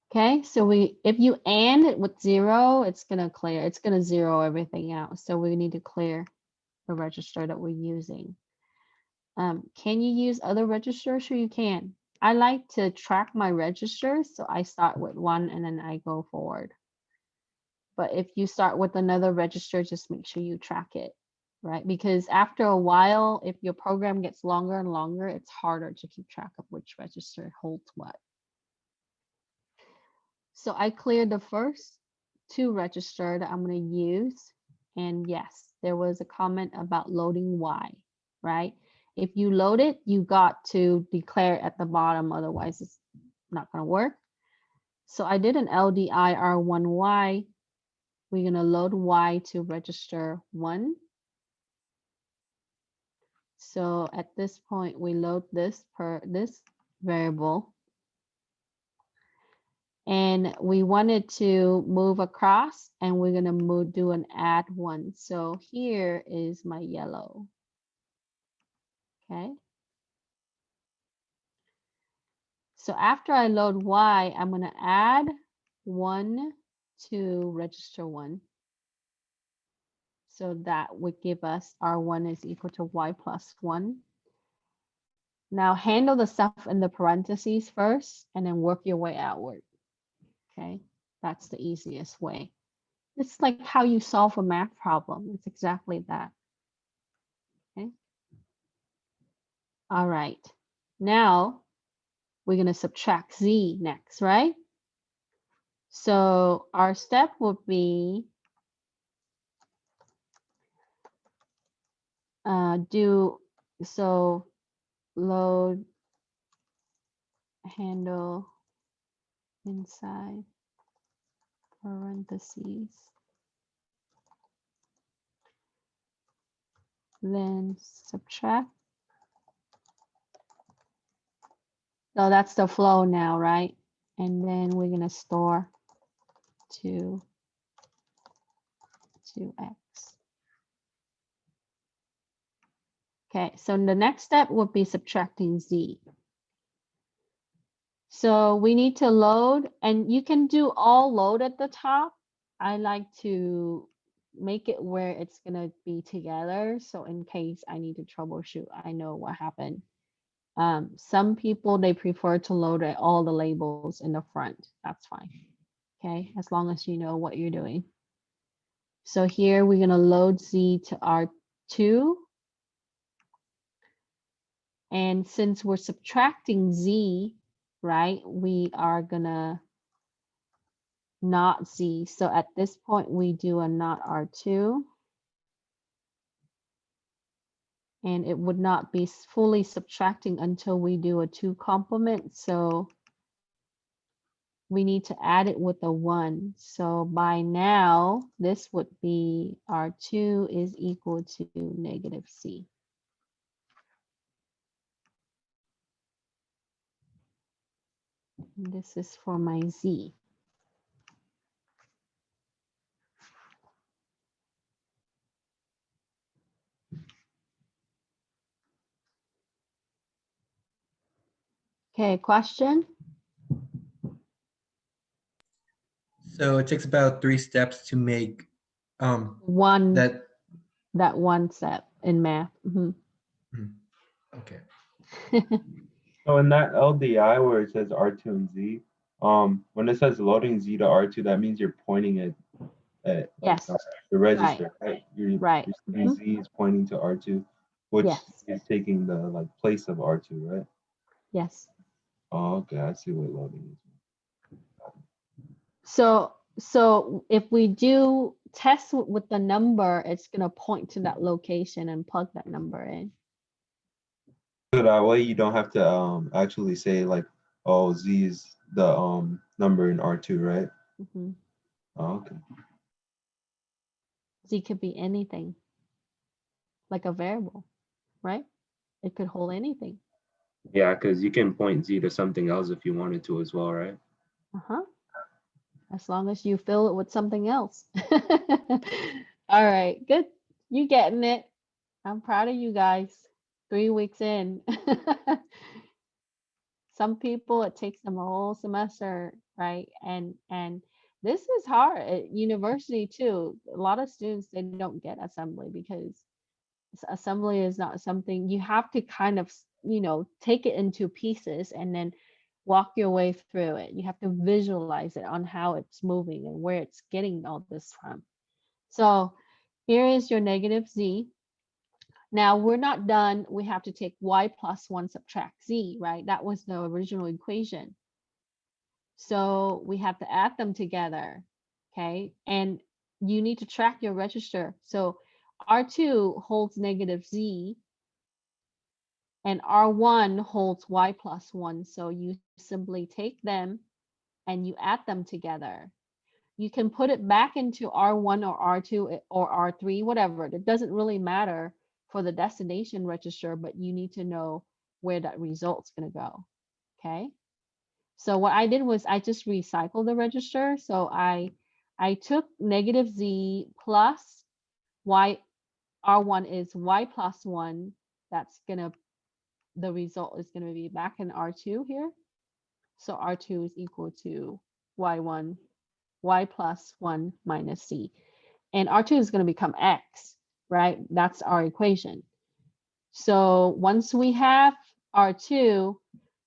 Okay, so if you AND it with 0, it's gonna clear. It's gonna zero everything out. So we need to clear the register that we're using. Can you use other registers? Sure you can. I like to track my registers, so I start with one and then I go forward. But if you start with another register, just make sure you track it, right? Because after a while, if your program gets longer and longer, it's harder to keep track of which register holds what. So I cleared the first 2 register that I'm going to use. And yes, there was a comment about loading Y, right? If you load it, you got to declare it at the bottom, otherwise it's not going to work. So I did an LDI R1Y. We're going to load Y to register 1. So at this point, we load this variable. And we wanted to move across, and we're going to do an add 1. So here is my yellow. Okay. So after I load Y, I'm going to add 1 to register 1. So that would give us R1 is equal to Y plus 1. Now handle the stuff in the parentheses first, and then work your way outward. Okay, that's the easiest way. It's like how you solve a math problem. It's exactly that. Okay. All right. Now we're going to subtract Z next, right? So our step would be load handle inside parentheses. Then subtract. So that's the flow now, right? And then we're going to store 2x. Okay, so the next step would be subtracting Z. So we need to load, and you can do all load at the top. I like to make it where it's going to be together. So in case I need to troubleshoot, I know what happened. Some people, they prefer to load all the labels in the front. That's fine. Okay, as long as you know what you're doing. So here we're going to load Z to R2. And since we're subtracting Z, right, we are going to not Z. So at this point, we do a not R2. And it would not be fully subtracting until we do a 2 complement. So we need to add it with a 1. So by now, this would be R2 is equal to negative C. And this is for my Z. Okay, question? So it takes about 3 steps to make One, that. that one step in math. Mhm. Okay. So in that LDI where it says R2 and Z, when it says loading Z to R2, that means you're pointing it at like, Yes. the register, right? You're, Right. you're saying Z is pointing to R2, which Yes. is taking the like place of R2, right? Yes. Oh, okay, I see what loading is. So if we do test with the number, it's gonna point to that location and plug that number in. So that way you don't have to actually say like, oh, Z is the number in R2, right? Mhm. Oh, okay. Z could be anything, like a variable, right? It could hold anything. Yeah, because you can point Z to something else if you wanted to as well, right? Uh-huh. As long as you fill it with something else. All right, good. You getting it. I'm proud of you guys. 3 weeks in. Some people, it takes them a whole semester, right? And this is hard at university too. A lot of students, they don't get assembly because assembly is not something you have to kind of, take it into pieces and then walk your way through it. You have to visualize it on how it's moving and where it's getting all this from. So here is your negative Z. Now we're not done. We have to take y plus 1 subtract z, right? That was the original equation. So we have to add them together, okay? And you need to track your register. So R2 holds negative z and R1 holds y plus 1. So you simply take them and you add them together. You can put it back into R1 or R2 or R3, whatever. It doesn't really matter for the destination register, but you need to know where that result's going to go. Okay. So what I did was I just recycled the register. So I took negative z plus y, R1 is y plus 1. That's going to, the result is going to be back in R2 here. So R2 is equal to y1, y plus 1 minus c. And R2 is going to become x, right? That's our equation. So once we have R2,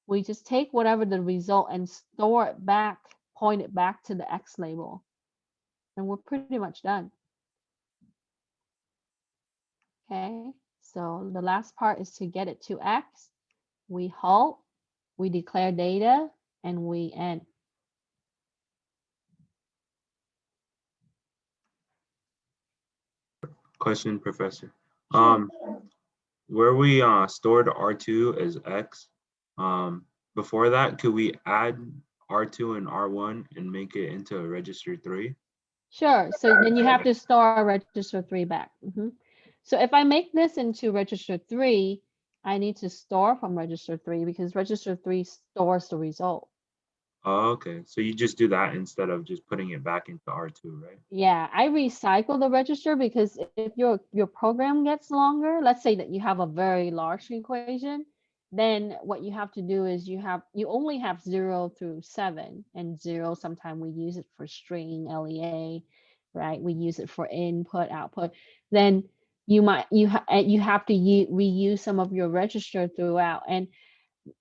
we just take whatever the result and store it back, point it back to the x label. And we're pretty much done. Okay, so the last part is to get it to x. We halt, we declare data, and we end. Question, Professor. Sure. Where we stored R2 as X, before that, could we add R2 and R1 and make it into a register 3? Sure. So then you have to store register 3 back. So if I make this into register 3, I need to store from register 3 because register 3 stores the result. Oh, okay. So you just do that instead of just putting it back into R2, right? Yeah, I recycle the register because if your program gets longer, let's say that you have a very large equation, then what you have to do is you only have 0 through 7, and 0 sometimes we use it for string LEA, right? We use it for input output. Then you have to reuse some of your register throughout, and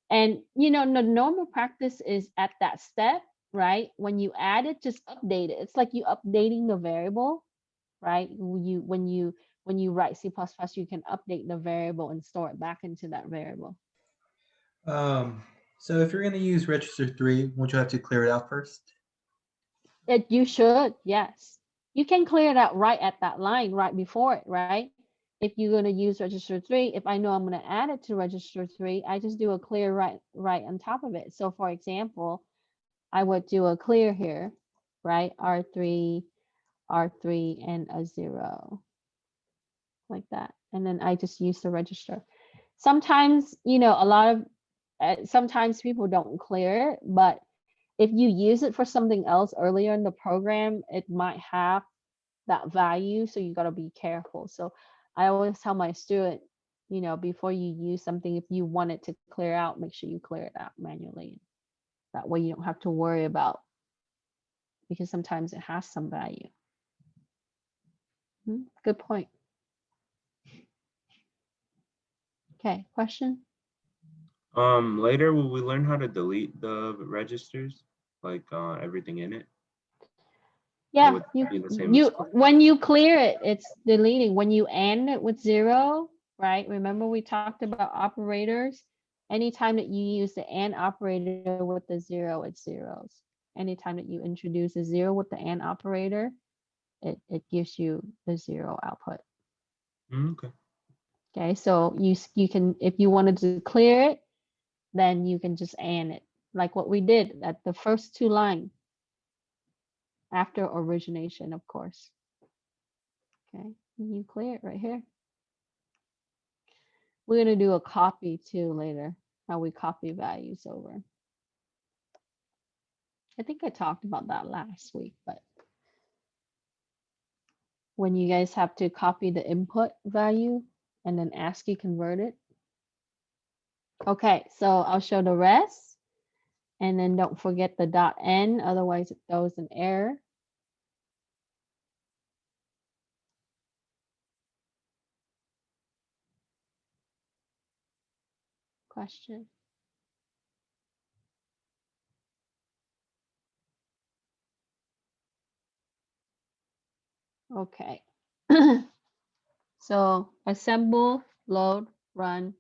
the normal practice is at that step, right? When you add it, just update it. It's like you updating the variable, right? When you write C++, you can update the variable and store it back into that variable. So if you're going to use register 3, won't you have to clear it out first? You should, yes. You can clear it out right at that line, right before it, right? If you're going to use register 3, if I know I'm going to add it to register 3, I just do a clear right on top of it. So for example, I would do a clear here, right? R3, and a 0, like that. And then I just use the register. Sometimes, sometimes people don't clear it, but if you use it for something else earlier in the program, it might have that value. So you got to be careful. So I always tell my student, before you use something, if you want it to clear out, make sure you clear it out manually. That way you don't have to worry about because sometimes it has some value. Good point. Okay, question? Later will we learn how to delete the registers, like everything in it? Yeah, would that be the same as before? when you clear it, it's deleting. When you end it with 0, right? Remember we talked about operators. Anytime that you use the AND operator with the 0, it's zeros. Anytime that you introduce a 0 with the AND operator, it gives you the 0 output. Okay. Okay, so you can, if you wanted to clear it, then you can just AND it, like what we did at the first 2 lines after origination, of course. Okay, you clear it right here. We're going to do a copy too later, how we copy values over. I think I talked about that last week, but when you guys have to copy the input value and then ASCII convert it. Okay, so I'll show the rest. And then don't forget the .n, otherwise it throws an error. Question? Okay. So assemble, load, run,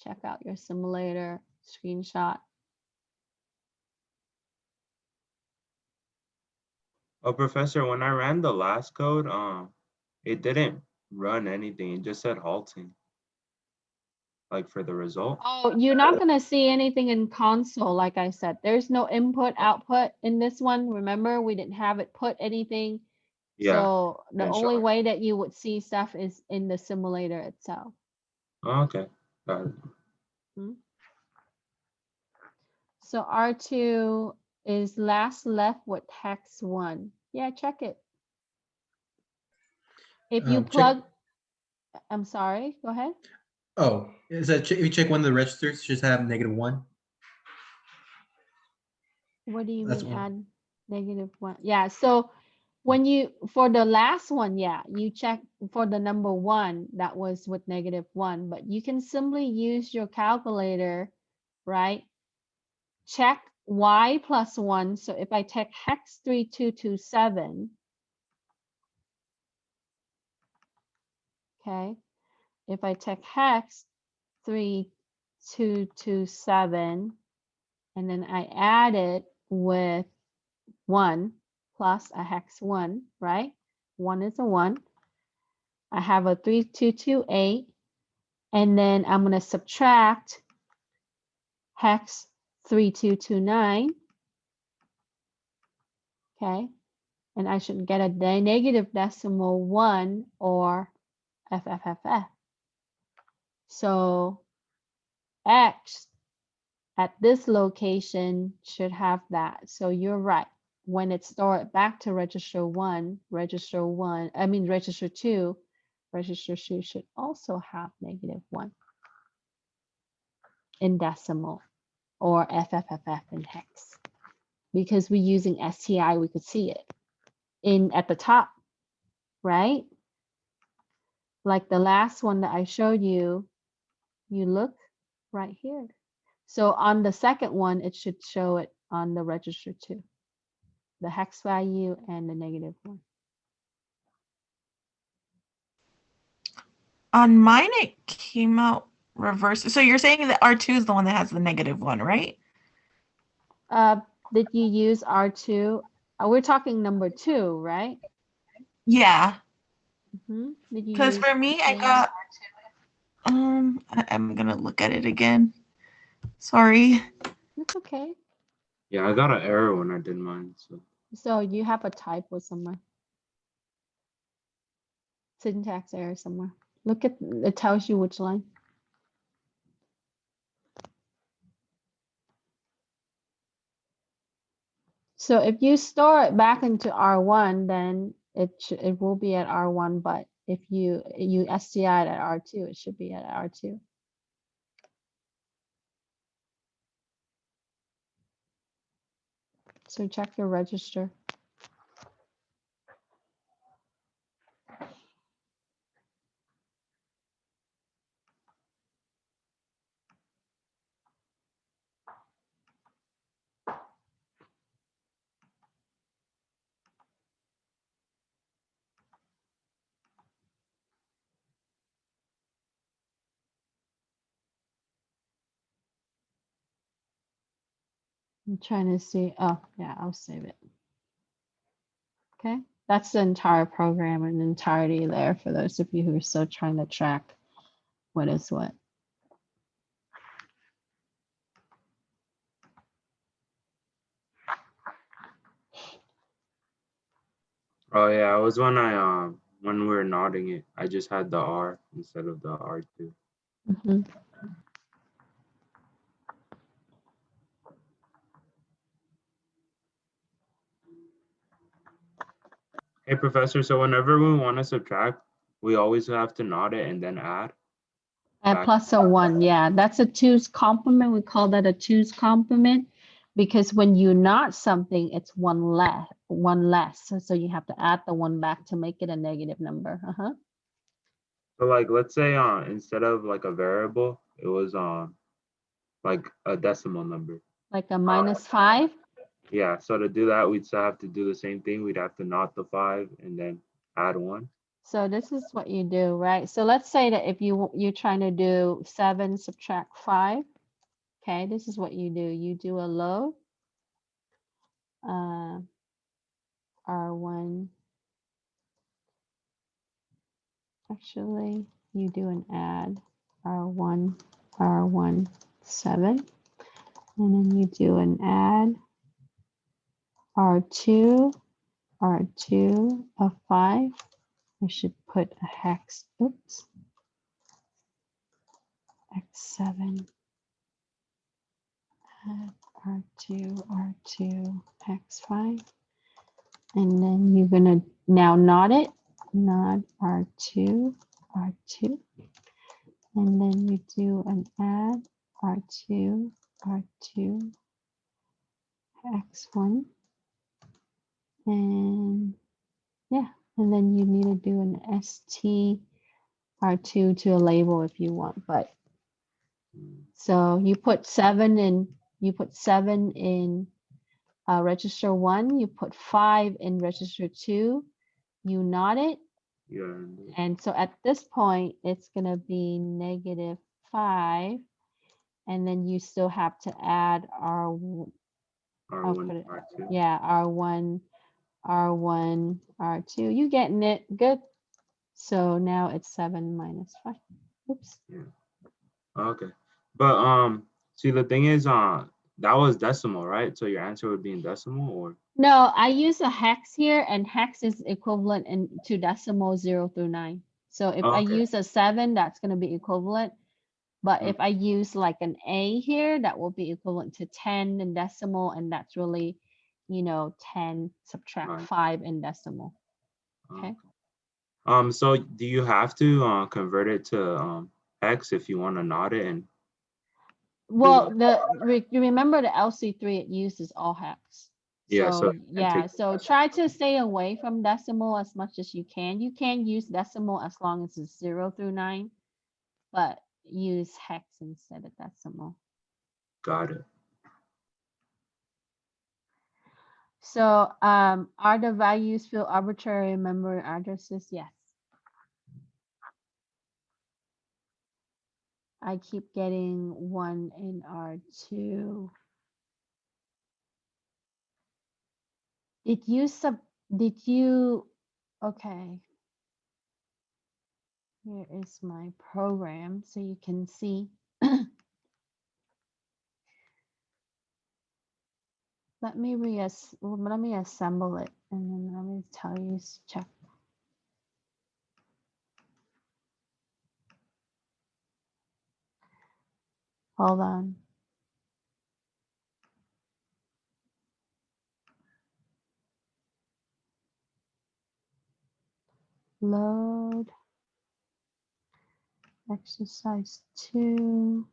check out your simulator, screenshot. Oh, Professor, when I ran the last code, it didn't run anything. It just said halting, like for the result. Oh, you're not going to see anything in console, like I said. There's no input, output in this one. Remember, we didn't have it put anything. Yeah. So the didn't show only it. way that you would see stuff is in the simulator itself. Oh, okay. Got it. So R2 is last left with hex 1. Yeah, check it. If you Check- plug, I'm sorry, go ahead. Oh, is that if you check one of the registers, just have -1. What do you That's mean one. add -1? Yeah, so when you, for the last one, yeah, you check for the number 1, that was with -1, but you can simply use your calculator, right? Check y plus 1. So if I take hex 3227, okay, if I take hex 3227 and then I add it with 1 plus a hex 1, right? 1 is a 1. I have a 3228, and then I'm going to subtract hex 3229. Okay, and I should get a negative decimal 1 or FFFF. So X at this location should have that. So you're right. When it's stored back to register 2, register 2 should also have -1 in decimal or FFFF in hex. Because we're using STI, we could see it at the top, right? Like the last one that I showed you, you look right here. So on the second one, it should show it on the register 2, the hex value and the -1. On mine, it came out reverse. So you're saying that R2 is the one that has the -1, right? Did you use R2? We're talking number 2, right? Yeah. Did you Because use for me, I R2? got I'm gonna look at it again. Sorry. It's okay. Yeah, I got an error when I did mine. So you have a typo somewhere. Syntax error somewhere. Look at it, tells you which line. So if you store it back into R1, then it will be at R1, but if you STI it at R2, it should be at R2. So check your register. I'm trying to see. Oh, yeah, I'll save it. Okay, that's the entire program in entirety there for those of you who are still trying to track what is what. Oh yeah, it was when we were nodding it. I just had the R instead of the R2. Mhm. Hey professor, so whenever we want to subtract, we always have to nod it and then add. At Back. plus a 1, yeah, that's a 2's complement. We call that a 2's complement because when you not something, it's one less. So you have to add the 1 back to make it a negative number. So like let's say instead of like a variable, it was like a decimal number. Like a -5. Yeah, so to do that, we'd still have to do the same thing. We'd have to not the 5 and then add 1. So this is what you do, right? So let's say that if you're trying to do 7 subtract 5, okay, this is what you do. You do a load, R1. Actually, you do an add, R1, R1, 7, and then you do an add, R2, R2 of 5. I should put a hex, oops, X7, add R2, R2, hex 5. And then you're gonna now nod it, nod R2, R2. And then you do an add, R2, R2, X1. And yeah, and then you need to do an ST R2 to a label if you want, but so you put 7 in, register 1, you put 5 in register 2, you nod it, Yeah. and so at this point it's gonna be -5, and then you still have to add R1, R2. yeah, R1, R1, R2. You getting it? Good. So now it's 7 minus 5. Oops. Yeah. Okay. But see the thing is that was decimal, right? So your answer would be in decimal or No, I use a hex here, and hex is equivalent to decimal 0 through 9. So if I okay. use a 7, that's going to be equivalent. But if I use like an A here, that will be equivalent to 10 in decimal, and that's really, 10 subtract Right. 5 in decimal. Okay. So do you have to convert it to hex if you want to nod it and Well, you remember the LC3, it uses all hex. yeah, So so yeah, so try to stay away from decimal as much as you can. You can use decimal as long as it's 0 through 9, but use hex instead of decimal. got it. So are the values field arbitrary memory addresses? Yes. I keep getting 1 in R2. Okay. Here is my program so you can see. Let me assemble it and then let me tell you, check. Hold on. Load. Exercise 2.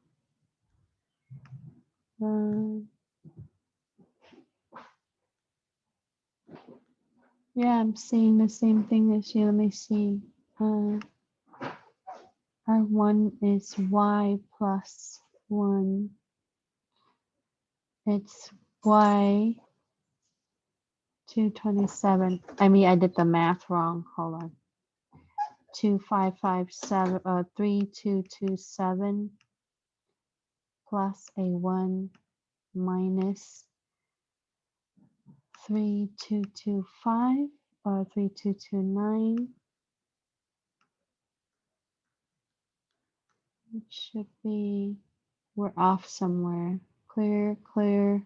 Yeah, I'm seeing the same thing as you. Let me see. R1 is y plus 1. It's y 227. I mean, I did the math wrong. Hold on. 2557 3227 plus a 1 minus 3225 or 3229. It should be, we're off somewhere. Clear, clear.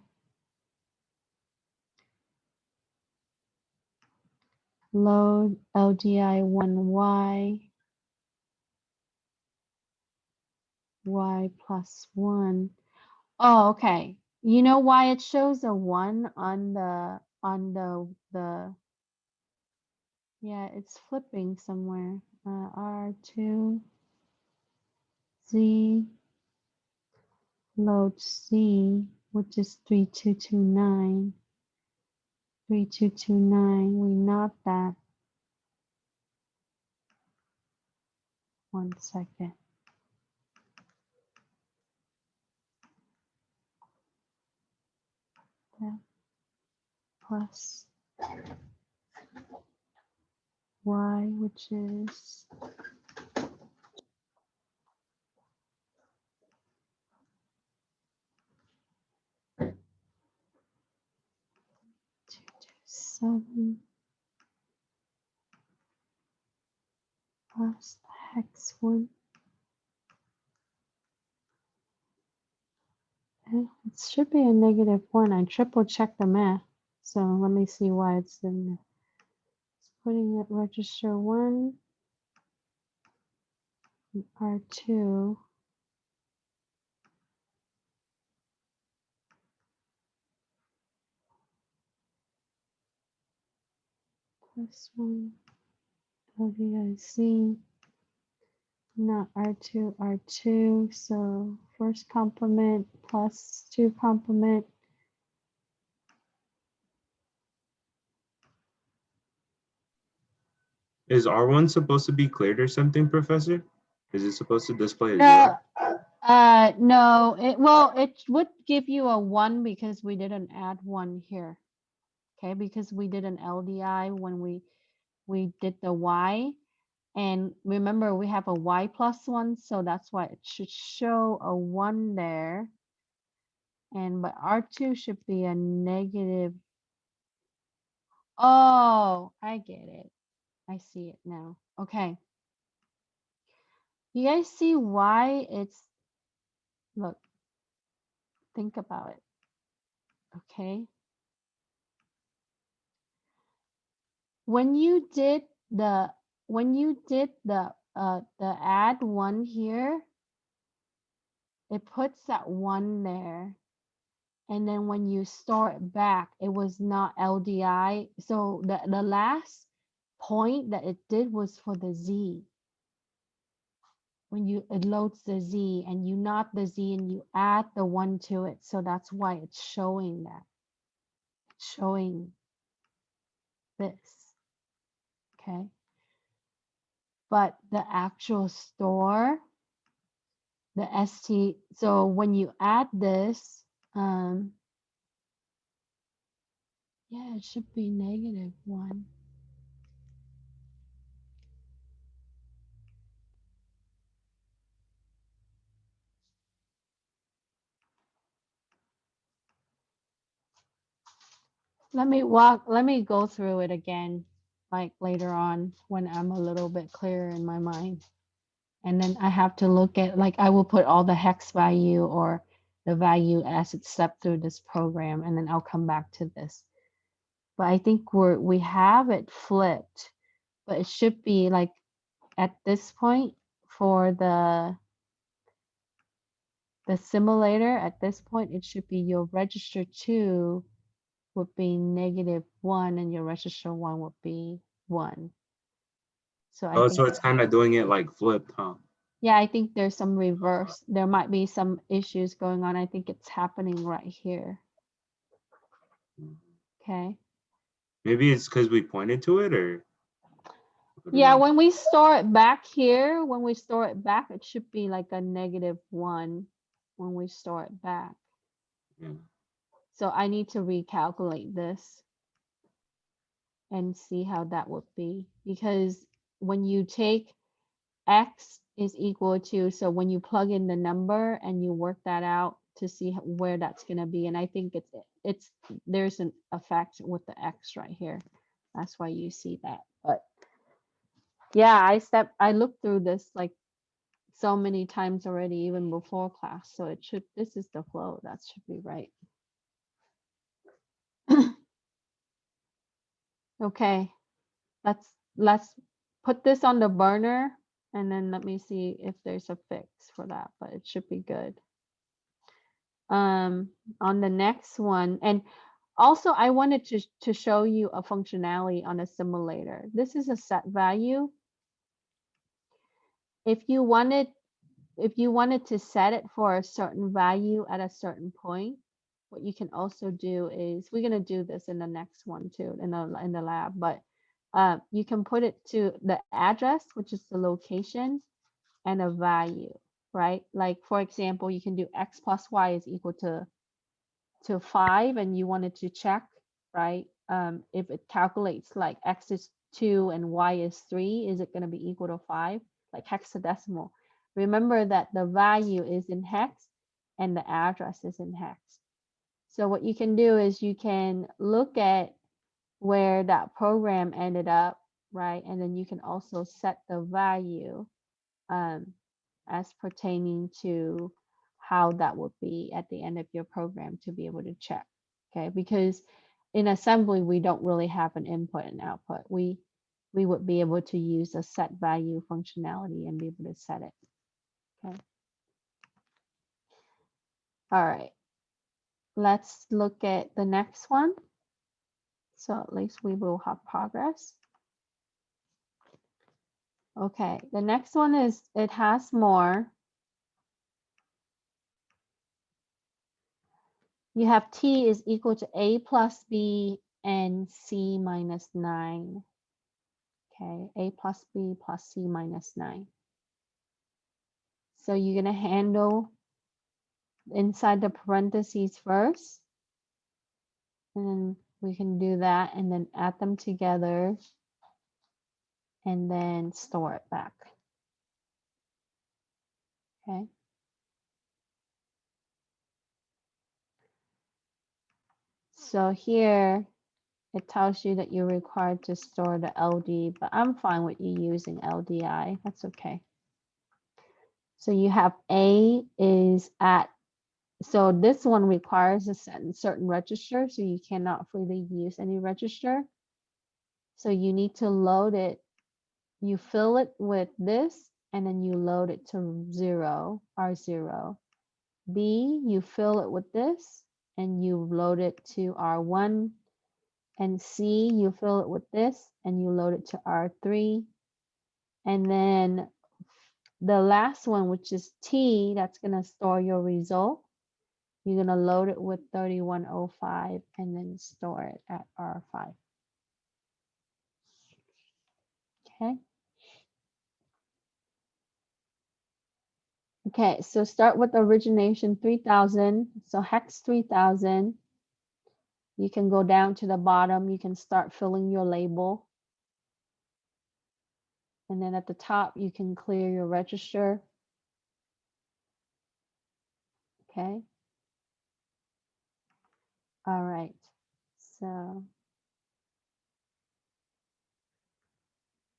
Load LDI 1y, y plus 1. Oh, okay. You know why it shows a 1 on the yeah, it's flipping somewhere. R2 Z load C, which is 3229. 3229, we not that. 1 second. That plus y, which is 227 plus hex 1. It should be a -1. I triple checked the math. So let me see why it's in there. It's putting it register 1, R2. Plus 1, LVIC. Not R2, R2. So first complement plus 2 complement. Is R1 supposed to be cleared or something, Professor? Is it supposed to display a 0? No, it would give you a 1 because we didn't add 1 here. Okay, because we did an LDI when we did the y, and remember we have a y plus 1, so that's why it should show a 1 there. And but R2 should be a negative. Oh, I get it. I see it now. Okay. You guys see why it's, look, think about it. Okay. When you did the add 1 here, it puts that 1 there. And then when you store it back, it was not LDI. So the last point that it did was for the Z. When it loads the Z and you not the Z and you add the 1 to it. So that's why it's showing that. It's showing this. Okay. But the actual store, the ST, so when you add this, yeah, it should be -1. Let me go through it again, like later on when I'm a little bit clearer in my mind. And then I have to look at, like, I will put all the hex value or the value as it's stepped through this program, and then I'll come back to this. But I think we have it flipped, but it should be like at this point for the simulator, at this point, it should be your register 2 would be -1 and your register 1 would be 1. So I Oh, think, so it's kind of doing it like flipped, huh? yeah, I think there's some reverse. There might be some issues going on. I think it's happening right here. Okay. Maybe it's because we pointed to it, or what do Yeah, we- when we store it back here, when we store it back, it should be like a -1 when we store it back. yeah. So I need to recalculate this and see how that would be, because when you take x is equal to, so when you plug in the number and you work that out to see where that's going to be, and I think it's there's an effect with the x right here. That's why you see that. But yeah, I looked through this like so many times already, even before class. So it should, this is the flow, that should be right. Okay, let's put this on the burner, and then let me see if there's a fix for that, but it should be good. On the next one, and also I wanted to show you a functionality on a simulator. This is a set value. If you wanted to set it for a certain value at a certain point, what you can also do is, we're going to do this in the next one too, in the lab, but you can put it to the address, which is the location, and a value, right? Like for example, you can do x plus y is equal to 5, and you wanted to check, right? If it calculates like x is 2 and y is 3, is it going to be equal to 5? Like hexadecimal. Remember that the value is in hex and the address is in hex. So what you can do is you can look at where that program ended up, right? And then you can also set the value as pertaining to how that would be at the end of your program to be able to check, okay? Because in assembly, we don't really have an input and output. We would be able to use a set value functionality and be able to set it, okay? All right, let's look at the next one. So at least we will have progress. Okay, the next one is, it has more. You have t is equal to a plus b and c minus 9. Okay, a plus b plus c minus 9. So you're going to handle inside the parentheses first. And we can do that and then add them together and then store it back. Okay. So here it tells you that you're required to store the LD, but I'm fine with you using LDI. That's okay. So you have A is at, so this one requires a certain register, so you cannot freely use any register. So you need to load it. You fill it with this, and then you load it to 0, R0. B, you fill it with this, and you load it to R1. And C, you fill it with this, and you load it to R3. And then the last one, which is T, that's going to store your result. You're going to load it with 3105 and then store it at R5. Okay. Okay, so start with origination 3000. So hex 3000. You can go down to the bottom. You can start filling your label. And then at the top, you can clear your register. Okay. All right. So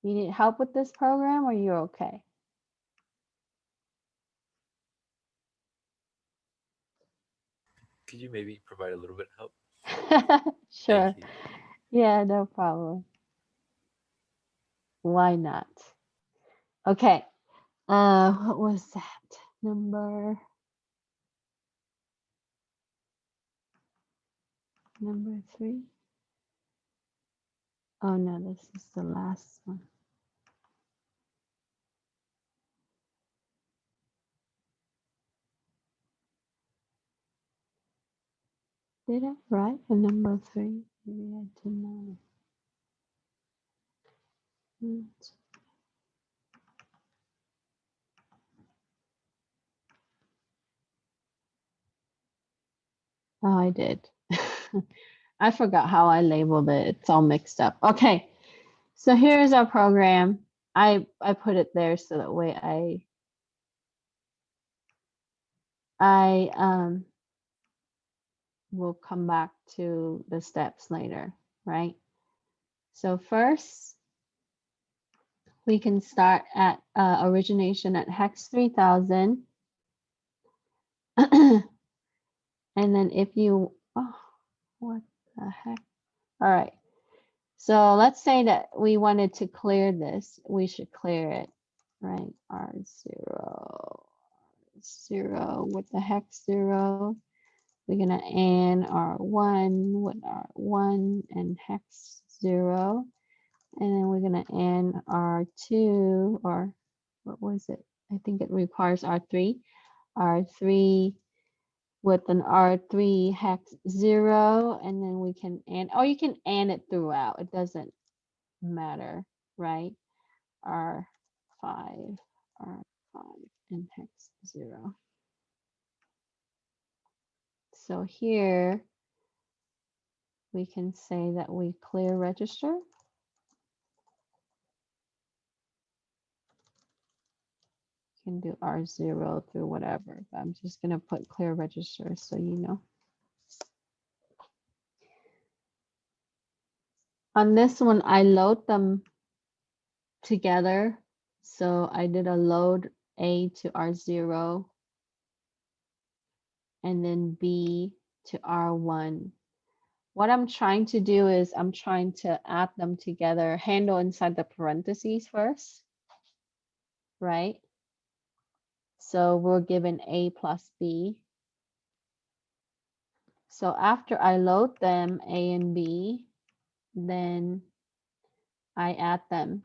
you need help with this program, or you're okay? Could you maybe provide a little bit of help? Sure. Thank you. Yeah, no problem. Why not? Okay. What was that? Number 3. Oh no, this is the last one. Did I write a number 3? Maybe I did not. Oh, I did. I forgot how I labeled it. It's all mixed up. Okay, so here's our program. I put it there so that way I will come back to the steps later, right? So first, we can start at origination at hex 3000. And then if you, oh, what the heck? All right. So let's say that we wanted to clear this. We should clear it, right? R0, 0 with the hex 0. We're gonna AND R1 with R1 and hex 0. And then we're gonna AND R2, or what was it? I think it requires R3. R3 with an R3 hex 0, and then we can AND, or you can AND it throughout. It doesn't matter, right? R5, R5, and hex 0. So here we can say that we clear register. You can do R0 through whatever, but I'm just going to put clear register so you know. On this one, I load them together. So I did a load A to R0 and then B to R1. What I'm trying to do is I'm trying to add them together, handle inside the parentheses first, right? So we're given A plus B. So after I load them, A and B, then I add them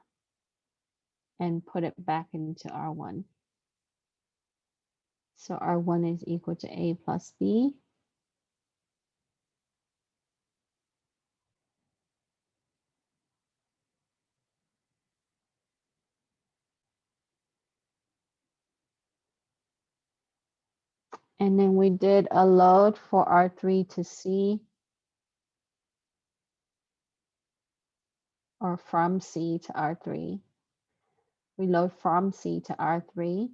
and put it back into R1. So R1 is equal to A plus B. And then we did a load for R3 to C, or from C to R3. We load from C to R3.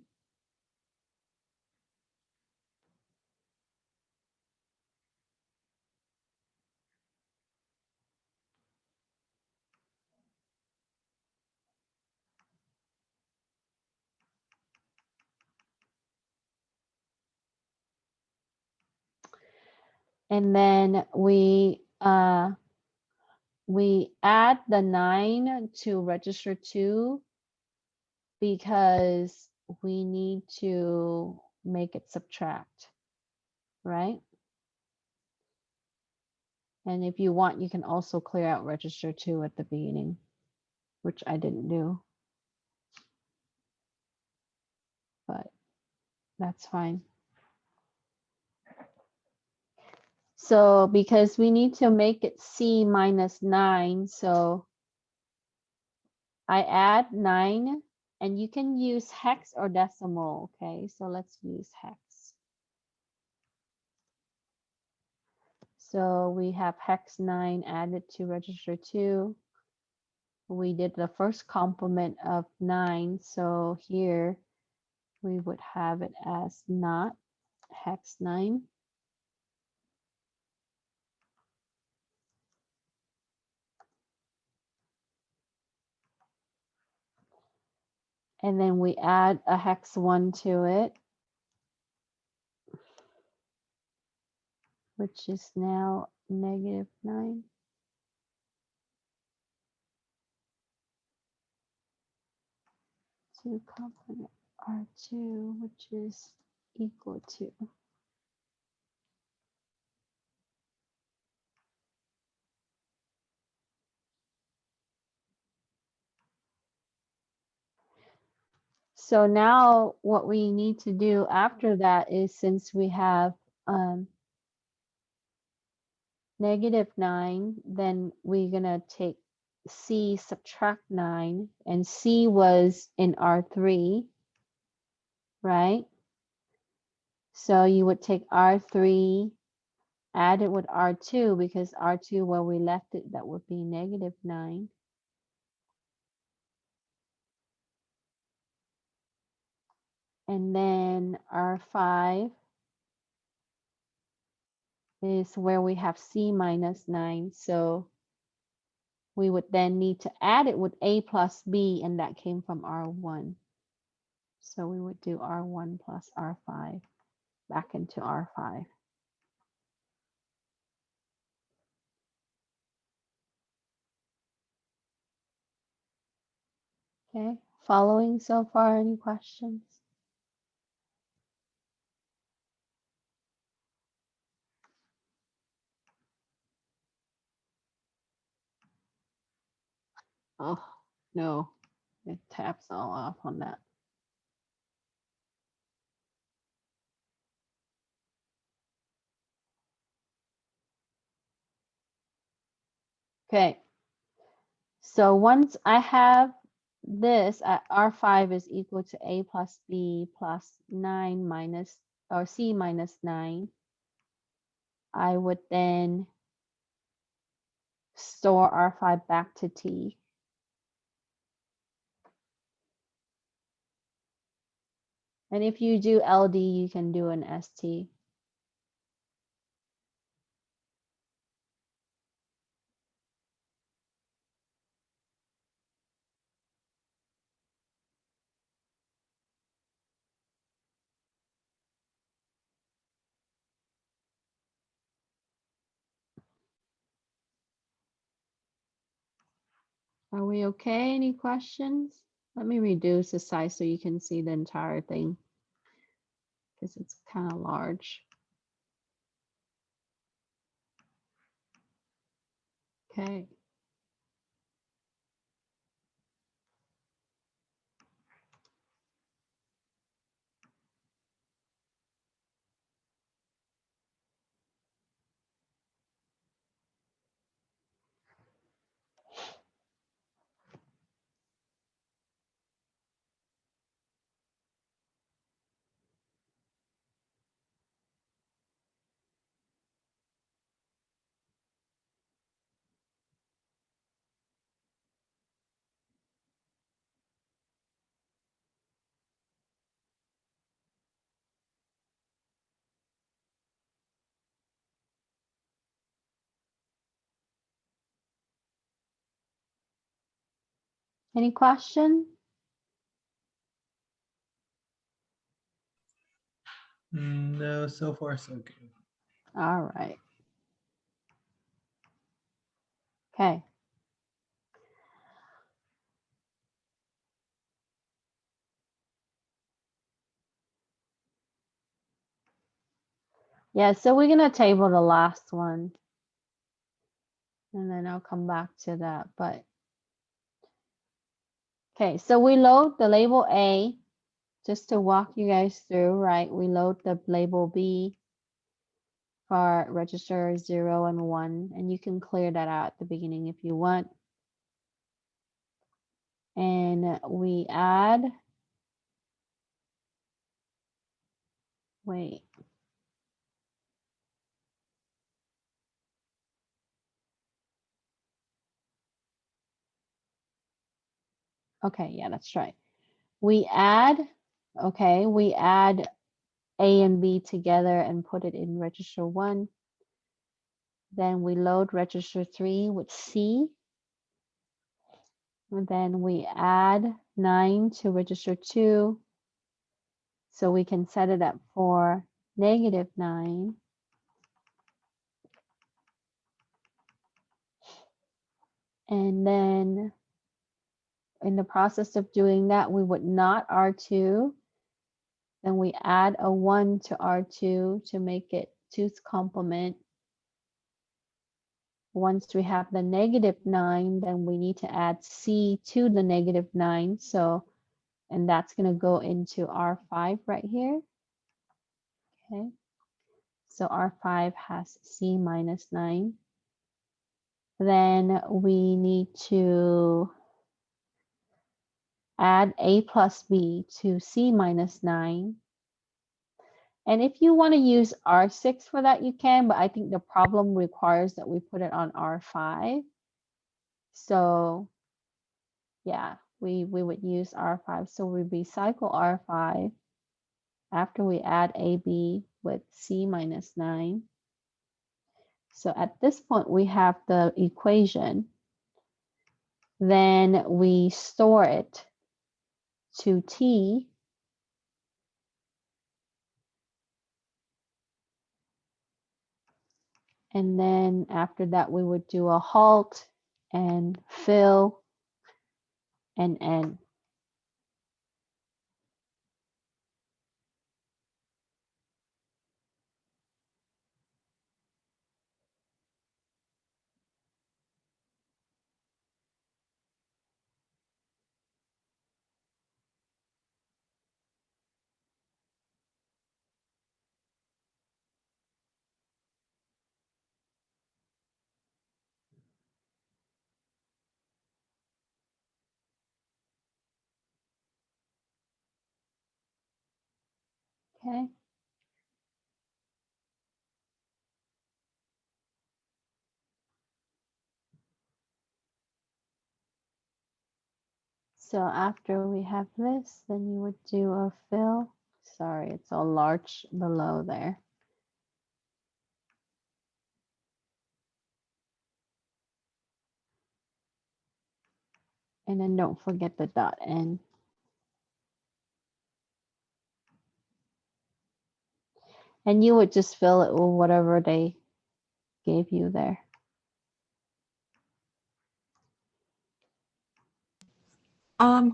And then we add the 9 to register 2 because we need to make it subtract, right? And if you want, you can also clear out register 2 at the beginning, which I didn't do, but that's fine. So because we need to make it C minus 9, so I add 9, and you can use hex or decimal, okay? So let's use hex. So we have hex 9 added to register 2. We did the first complement of 9, so here we would have it as not hex 9. And then we add a hex 1 to it, which is now -9. To complement R2, which is equal to. So now what we need to do after that is, since we have -9, then we're gonna take C subtract 9, and C was in R3, right? So you would take R3, add it with R2, because R2, where we left it, that would be -9. And then R5 is where we have C minus 9. So we would then need to add it with A plus B, and that came from R1. So we would do R1 plus R5 back into R5. Okay, following so far, any questions? Oh, no, it taps all off on that. Okay, so once I have this at R5 is equal to A plus B plus 9 minus, or C minus 9, I would then store R5 back to T. And if you do LD, you can do an ST. Are we okay? Any questions? Let me reduce the size so you can see the entire thing, because it's kind of large. Okay. Any question? No, so far so good. All right. Okay. Yeah, so we're going to table the last one, and then I'll come back to that. But okay, so we load the label A, just to walk you guys through, right? We load the label B for register 0 and 1, and you can clear that out at the beginning if you want. And we add, wait. Okay, yeah, that's right. We add, okay, we add A and B together and put it in register 1. Then we load register 3 with C. And then we add 9 to register 2. So we can set it up for -9. And then in the process of doing that, we would not R2. Then we add a 1 to R2 to make it 2's complement. Once we have the -9, then we need to add C to the -9. So, and that's going to go into R5 right here. Okay. So R5 has C minus 9. Then we need to add A plus B to C minus 9. And if you want to use R6 for that, you can, but I think the problem requires that we put it on R5. So yeah, we would use R5. So we recycle R5 after we add AB with C minus 9. So at this point, we have the equation. Then we store it to T. And then after that, we would do a halt and fill and end. Okay. So after we have this, then you would do a fill. Sorry, it's all large below there. And then don't forget the dot N. And you would just fill it with whatever they gave you there.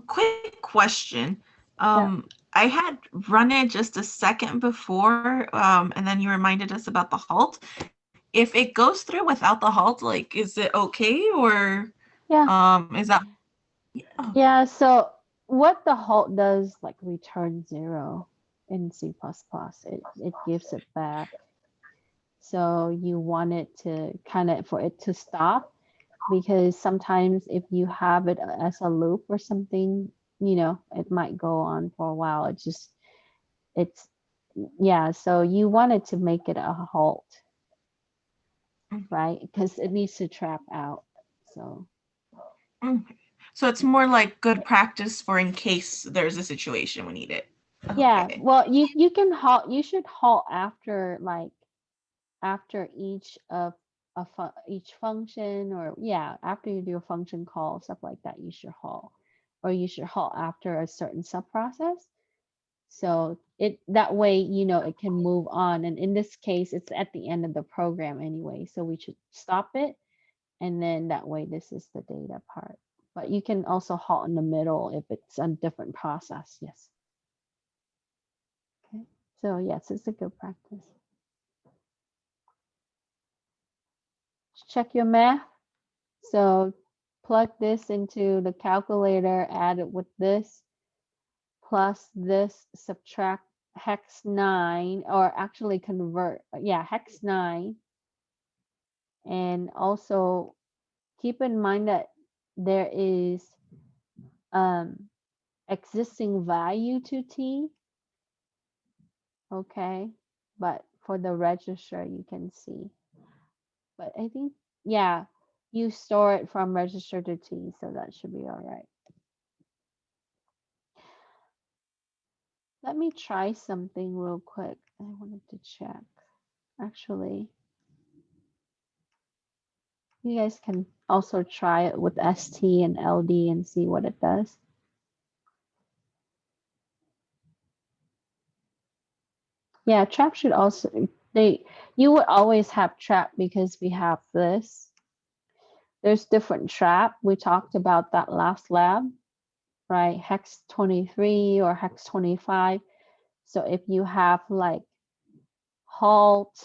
Quick question. I had run it just a second before, and then you reminded us about the halt. If it goes through without the halt, like, is it okay, or is that? Yeah, so what the halt does, like return 0 in C++, it gives it back. So you want it to kind of, for it to stop, because sometimes if you have it as a loop or something, you know, it might go on for a while. Yeah, so you wanted to make it a halt, right? Because it needs to trap out, so. So it's more like good practice for in case there's a situation we need it. Yeah, well, you can halt, you should halt after, like, after each of each function, or yeah, after you do a function call, stuff like that, you should halt. Or you should halt after a certain subprocess. So that way, you know, it can move on. And in this case, it's at the end of the program anyway. So we should stop it. And then that way, this is the data part. But you can also halt in the middle if it's a different process. Yes. Okay. So yes, it's a good practice. Check your math. So plug this into the calculator, add it with this, plus this, subtract hex 9, or actually convert, yeah, hex 9. And also keep in mind that there is existing value to T. Okay, but for the register, you can see. But I think, yeah, you store it from register to T, so that should be all right. Let me try something real quick. I wanted to check. Actually, you guys can also try it with ST and LD and see what it does. Yeah, trap should also, you would always have trap because we have this. There's different trap. We talked about that last lab, right? Hex 23 or hex 25. So if you have like halt,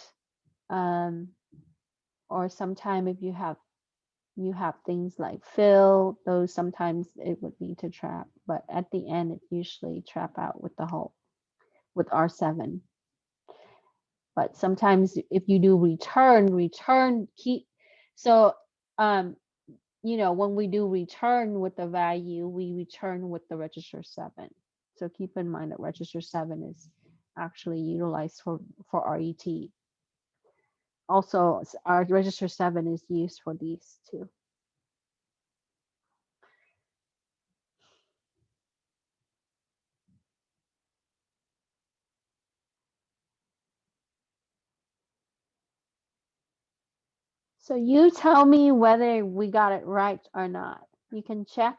or sometime if you have things like fill, those sometimes it would be to trap, but at the end it usually trap out with the halt, with R7. But sometimes if you do return keep, so you know, when we do return with the value, we return with the register 7. So keep in mind that register 7 is actually utilized for RET. Also, our register 7 is used for these too. So you tell me whether we got it right or not. You can check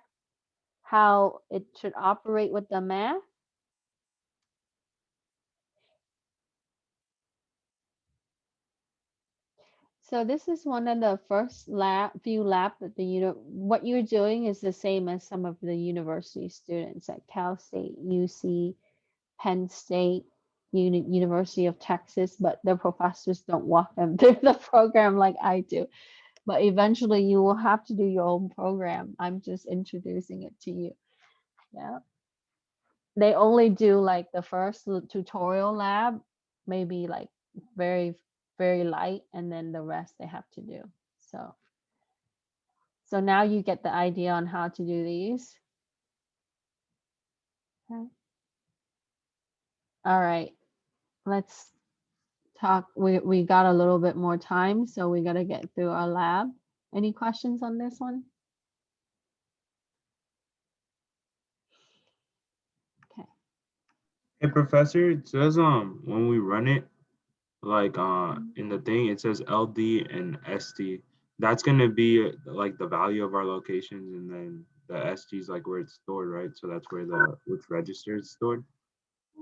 how it should operate with the math. So this is one of the first few lab that what you're doing is the same as some of the university students at Cal State, UC, Penn State, University of Texas, but their professors don't walk them through the program like I do. But eventually you will have to do your own program. I'm just introducing it to you. Yeah. They only do like the first tutorial lab, maybe like very, very light, and then the rest they have to do. So now you get the idea on how to do these. Okay. All right, let's talk. We got a little bit more time, so we got to get through our lab. Any questions on this one? Okay. Hey, Professor, it says when we run it, like in the thing, it says LD and ST. That's gonna be like the value of our locations, and then the ST is like where it's stored, right? So that's where which register is stored.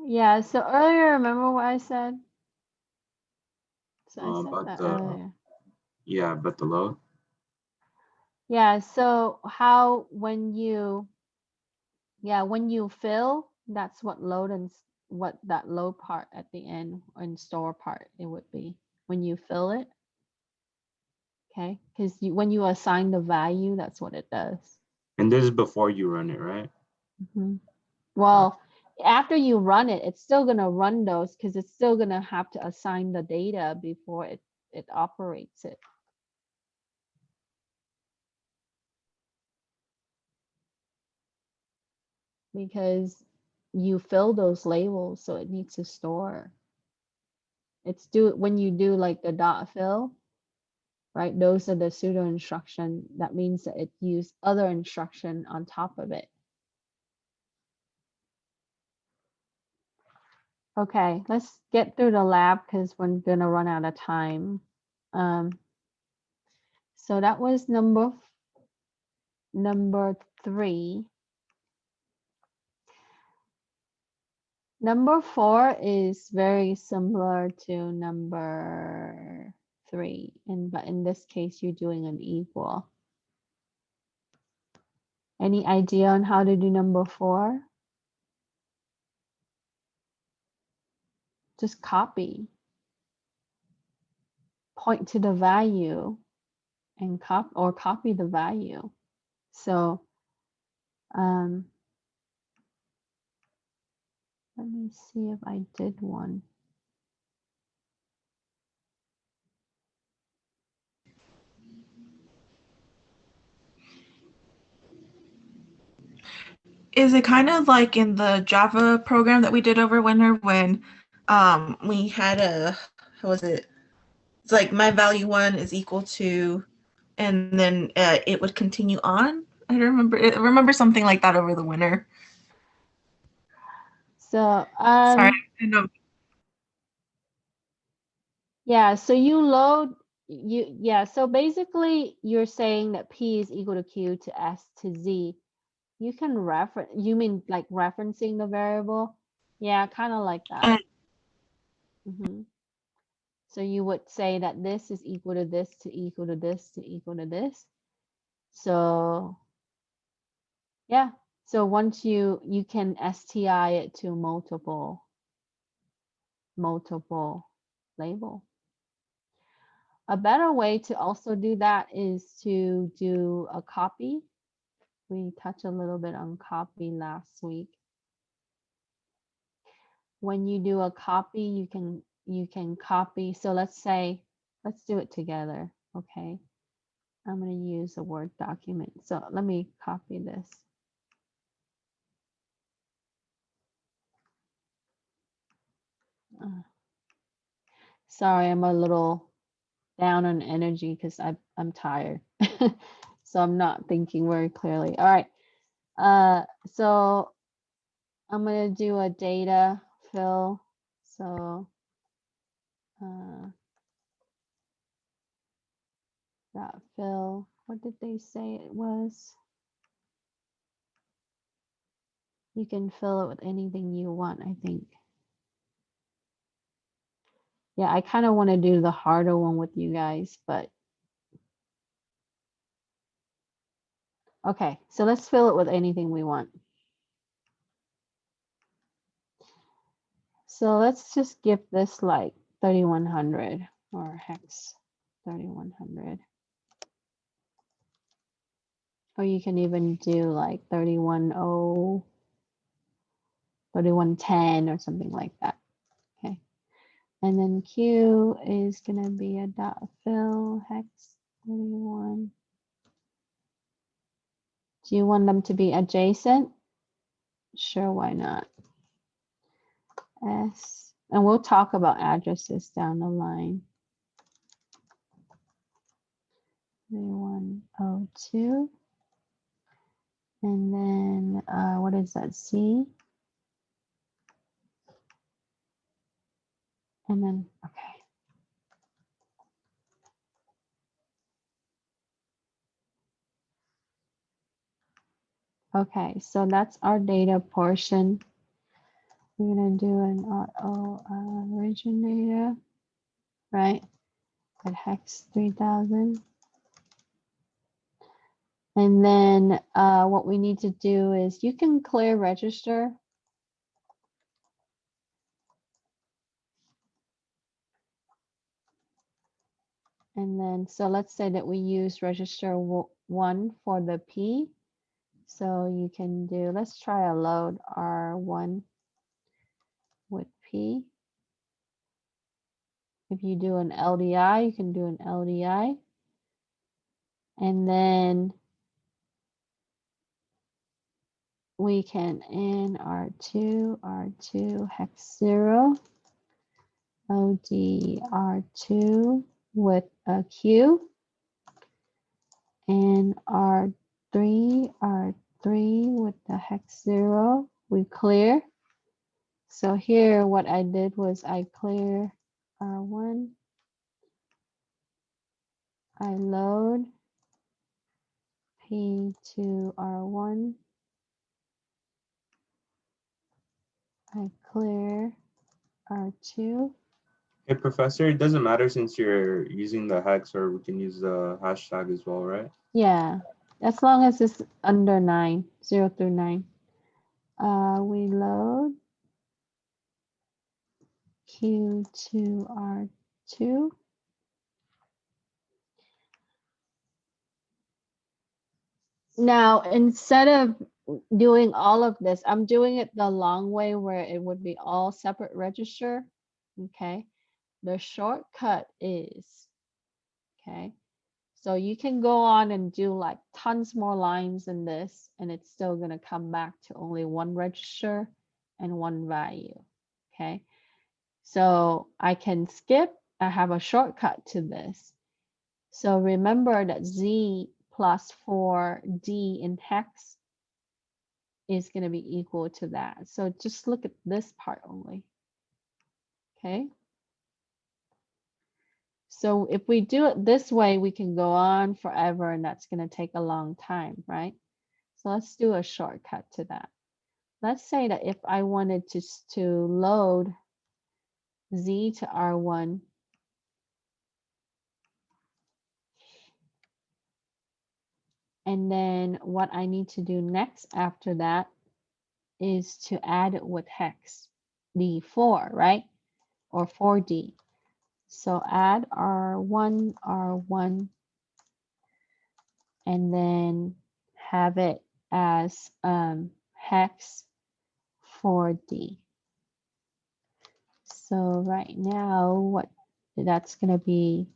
Yeah, so earlier, remember what I said? So I said About that the earlier. yeah, but the load. Yeah, so how when you fill, that's what load and what that load part at the end and store part it would be when you fill it. Okay, because when you assign the value, that's what it does. And this is before you run it, right? Well, after you run it, it's still gonna run those because it's still gonna have to assign the data before it operates it. Because you fill those labels, so it needs to store. When you do like the dot fill, right? Those are the pseudo instruction. That means that it used other instruction on top of it. Okay, let's get through the lab because we're gonna run out of time. So that was number 3. Number 4 is very similar to number 3, but in this case, you're doing an equal. Any idea on how to do number 4? Just copy. Point to the value and copy the value. So let me see if I did one. Is it kind of like in the Java program that we did over winter when we had how was it? It's like my value 1 is equal to, and then it would continue on. I remember something like that over the winter. So Sorry, I know. yeah, so you load so basically you're saying that P is equal to Q to S to Z. You can you mean like referencing the variable? Yeah, kind of like that. So you would say that this is equal to this to equal to this to equal to this. So yeah, so once you can STI it to multiple label. A better way to also do that is to do a copy. We touched a little bit on copy last week. When you do a copy, you can copy. So let's do it together, okay? I'm going to use a Word document. So let me copy this. Sorry, I'm a little down on energy because I'm tired. So I'm not thinking very clearly. All right. So I'm going to do a data fill. So dot fill. What did they say it was? You can fill it with anything you want, I think. Yeah, I kind of want to do the harder one with you guys, but okay, so let's fill it with anything we want. So let's just give this like 3100 or hex 3100. Or you can even do like 310, 3110 or something like that. Okay. And then Q is going to be a dot fill hex 31. Do you want them to be adjacent? Sure, why not? S, and we'll talk about addresses down the line. 3102. And then what is that? C. And then, okay. Okay, so that's our data portion. We're going to do an auto originator, right? At hex 3000. And then what we need to do is you can clear register. And then, so let's say that we use register 1 for the P. So you can do, let's try a load R1 with P. If you do an LDI, you can do an LDI. And then we can in R2 hex 0, ODR2 with a Q, and R3 with the hex 0, we clear. So here what I did was I clear R1, I load P to R1, I clear R2. Hey, Professor, it doesn't matter since you're using the hex, or we can use the hashtag as well, right? Yeah, as long as it's under 9, 0 through 9. We load Q to R2. Now, instead of doing all of this, I'm doing it the long way where it would be all separate register. Okay. The shortcut is, okay, so you can go on and do like tons more lines in this, and it's still going to come back to only one register and one value. Okay. So I can skip. I have a shortcut to this. So remember that Z plus 4D in hex is going to be equal to that. So just look at this part only. Okay. So if we do it this way, we can go on forever, and that's going to take a long time, right? So let's do a shortcut to that. Let's say that if I wanted to load Z to R1, and then what I need to do next after that is to add it with hex D4, right? Or 4D. So add R1, R1, and then have it as hex 4D. So right now, what that's going to be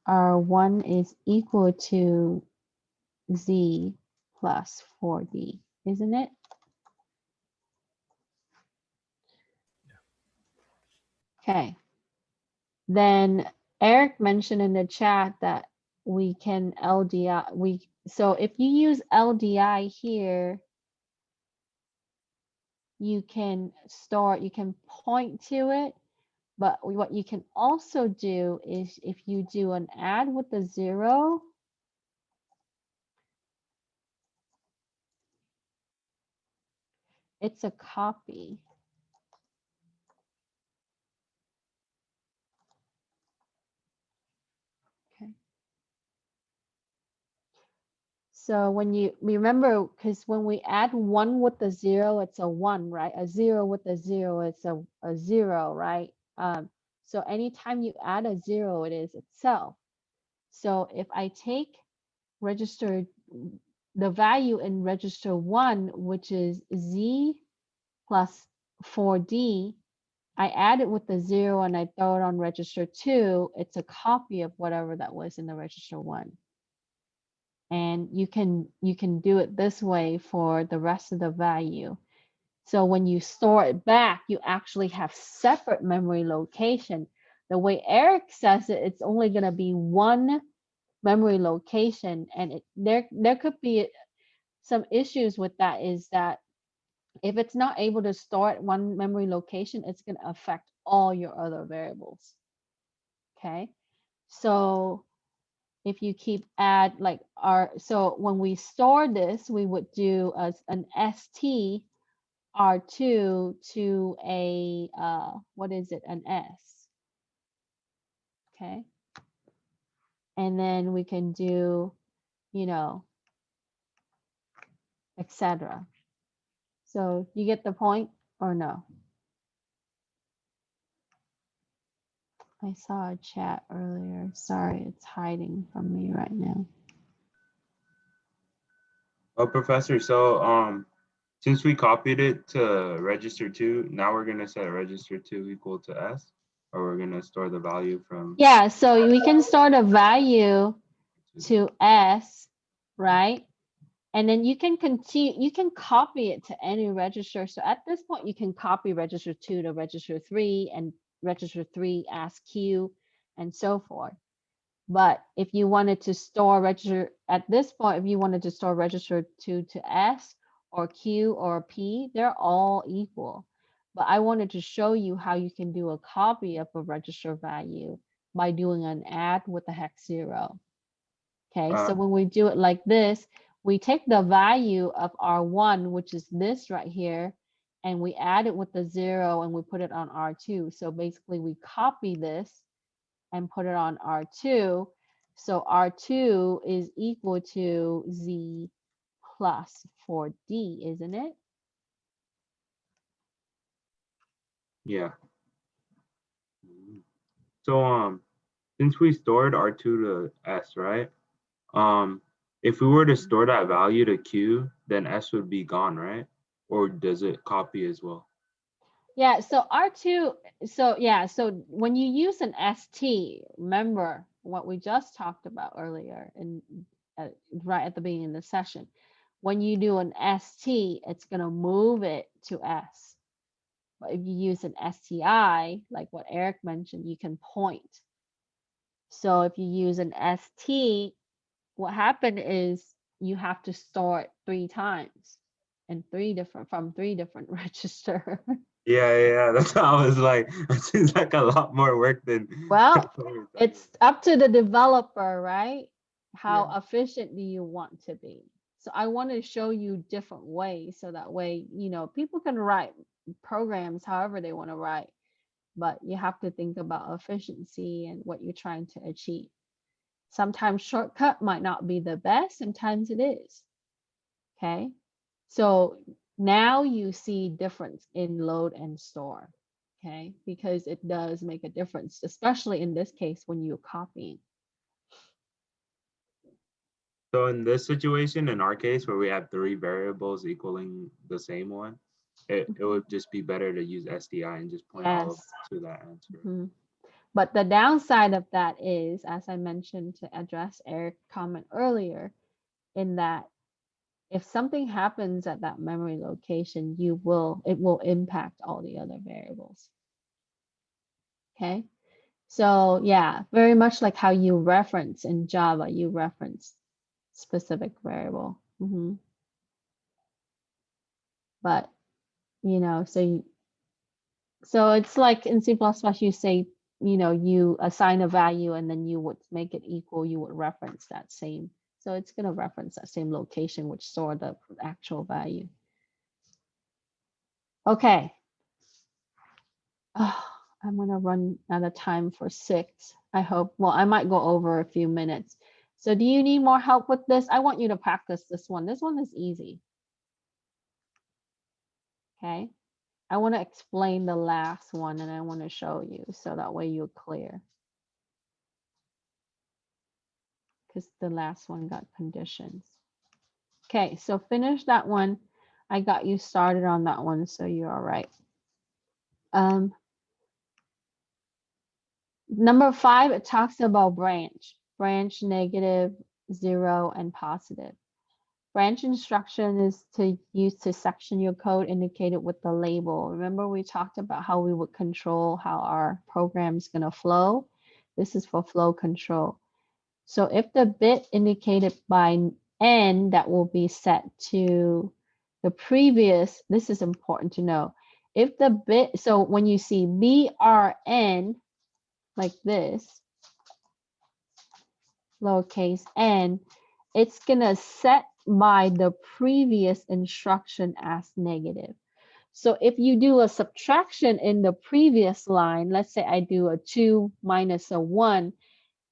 R1 is equal to Z plus 4D, isn't it? Okay. Then Eric mentioned in the chat that we can LDI, so if you use LDI here, you can point to it, but what you can also do is if you do an add with a 0, it's a copy. Okay. So when you remember, because when we add 1 with a 0, it's a 1, right? A 0 with a 0, it's a 0, right? So anytime you add a 0, it is itself. So if I take register, the value in register 1, which is Z plus 4D, I add it with the 0 and I throw it on register 2, it's a copy of whatever that was in the register 1. And you can do it this way for the rest of the value. So when you store it back, you actually have separate memory location. The way Eric says it, it's only going to be one memory location, and there could be some issues with that. Is that if it's not able to store at one memory location, it's going to affect all your other variables. Okay, so if you keep add like so when we store this, we would do an ST R2 to a what is it, an S. Okay, and then we can do, you know, etc. So you get the point or no? I saw a chat earlier. Sorry, it's hiding from me right now. Oh, Professor, so since we copied it to register 2, now we're gonna set register 2 equal to S, or we're gonna store the value from. Yeah, so we can store the value to S, right? And then you can continue, you can copy it to any register. So at this point, you can copy register 2 to register 3 and register 3 as Q and so forth. But if you wanted to store register at this point, if you wanted to store register 2 to S or Q or P, they're all equal. But I wanted to show you how you can do a copy of a register value by doing an add with a hex 0. Okay, so when we do it like this, we take the value of R1, which is this right here, and we add it with the 0 and we put it on R2. So basically we copy this and put it on R2. So R2 is equal to Z plus 4D, isn't it? Yeah. So since we stored R2 to S, right? If we were to store that value to Q, then S would be gone, right? Or does it copy as well? Yeah, so R2, so yeah, so when you use an ST, remember what we just talked about earlier in right at the beginning of the session. When you do an ST, it's going to move it to S. But if you use an STI, like what Eric mentioned, you can point. So if you use an ST, what happened is you have to store it 3 times and from three different registers. Yeah, that's how I was like, it seems like a lot more work than. Well, it's up to the developer, right? How efficient do you want to be? So I want to show you different ways so that way, you know, people can write programs however they want to write, but you have to think about efficiency and what you're trying to achieve. Sometimes shortcut might not be the best, sometimes it is. Okay, so now you see difference in load and store. Okay, because it does make a difference, especially in this case when you're copying. So in this situation, in our case, where we have 3 variables equaling the same one, it would just be better to use SDI and just point all to that answer. But the downside of that is, as I mentioned to address Eric's comment earlier, in that if something happens at that memory location, it will impact all the other variables. Okay, so yeah, very much like how you reference in Java, you reference specific variable. But you know, so it's like in C++, you say, you know, you assign a value and then you would make it equal, you would reference that same. So it's going to reference that same location, which store the actual value. Okay. Oh, I'm going to run out of time for 6. I hope. Well, I might go over a few minutes. So do you need more help with this? I want you to practice this one. This one is easy. Okay. I want to explain the last one and I want to show you so that way you're clear. Because the last one got conditions. Okay, so finish that one. I got you started on that one, so you're all right. Number 5, it talks about branch. Branch, negative, 0, and positive. Branch instruction is to use to section your code indicated with the label. Remember we talked about how we would control how our program is going to flow. This is for flow control. So if the bit indicated by N that will be set to the previous, this is important to know. If the bit, so when you see BRN like this, lowercase n, it's gonna set by the previous instruction as negative. So if you do a subtraction in the previous line, let's say I do a 2 minus a 1,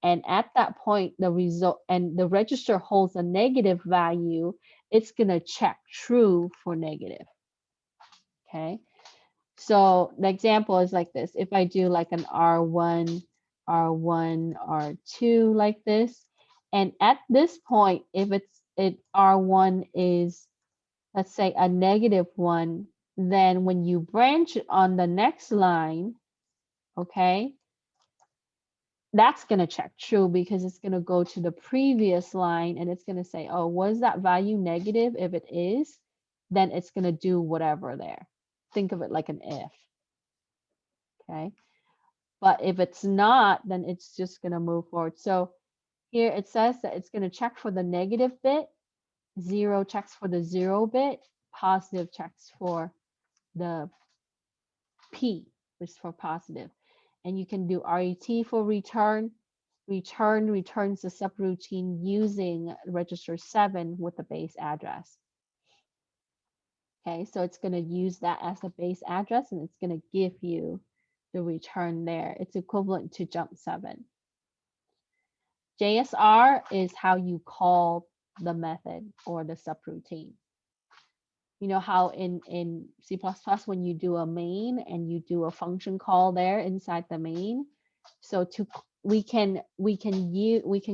and at that point, the result and the register holds a negative value, it's going to check true for negative. Okay. So the example is like this. If I do like an R1, R2 like this, and at this point, if R1 is, let's say, a negative 1, then when you branch it on the next line, okay, that's going to check true because it's going to go to the previous line and it's going to say, oh, was that value negative? If it is, then it's going to do whatever there. Think of it like an if. Okay. But if it's not, then it's just going to move forward. So here it says that it's going to check for the negative bit, 0 checks for the 0 bit, positive checks for the P, which is for positive. And you can do RET for return. Return returns the subroutine using register 7 with the base address. Okay, so it's going to use that as a base address and it's going to give you the return there. It's equivalent to jump 7. JSR is how you call the method or the subroutine. You know how in C++ when you do a main and you do a function call there inside the main, so we can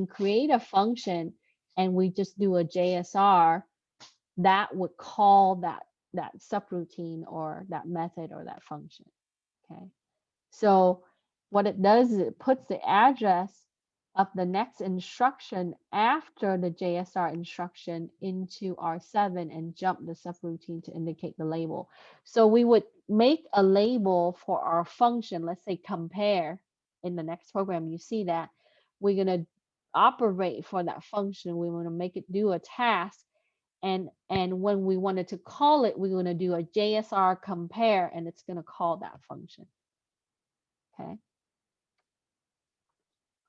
create a function and we just do a JSR that would call that subroutine or that method or that function. Okay, so what it does is it puts the address of the next instruction after the JSR instruction into R7 and jump the subroutine to indicate the label. So we would make a label for our function, let's say compare. In the next program, you see that we're going to operate for that function. We want to make it do a task. And when we wanted to call it, we're going to do a JSR compare and it's going to call that function. Okay.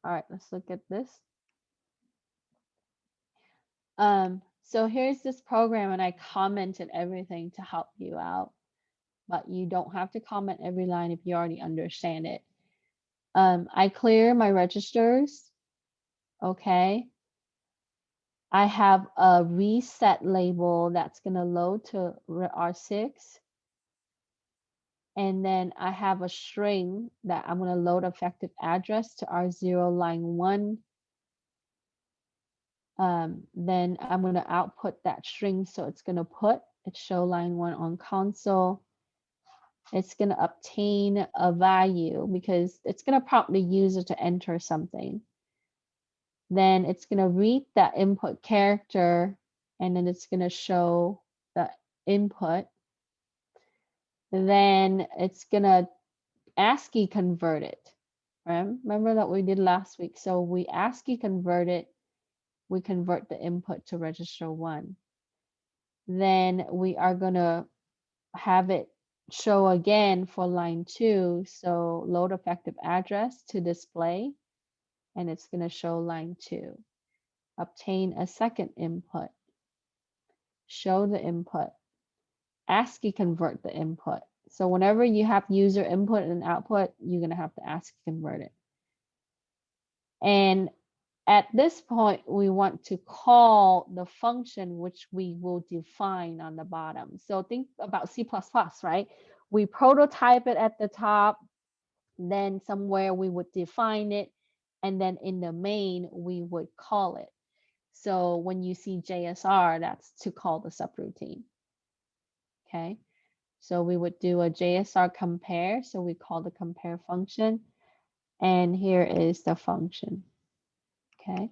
All right, let's look at this. So here's this program and I commented everything to help you out, but you don't have to comment every line if you already understand it. I clear my registers. Okay. I have a reset label that's going to load to R6. And then I have a string that I'm going to load effective address to R0 line 1. Then I'm going to output that string. So it's going to put it show line 1 on console. it's going to obtain a value because it's going to prompt the user to enter something. Then it's going to read that input character, and then it's going to show the input. Then it's going to ASCII convert it. Right? Remember that we did last week. So we ASCII convert it. We convert the input to register 1. Then we are going to have it show again for line 2. So load effective address to display, and it's going to show line 2. Obtain a second input, show the input, ASCII convert the input. So whenever you have user input and output, you're going to have to ASCII convert it. And at this point, we want to call the function which we will define on the bottom. So think about C++, right? We prototype it at the top, then somewhere we would define it, and then in the main, we would call it. So when you see JSR, that's to call the subroutine. Okay, so we would do a JSR compare. So we call the compare function, and here is the function. Okay.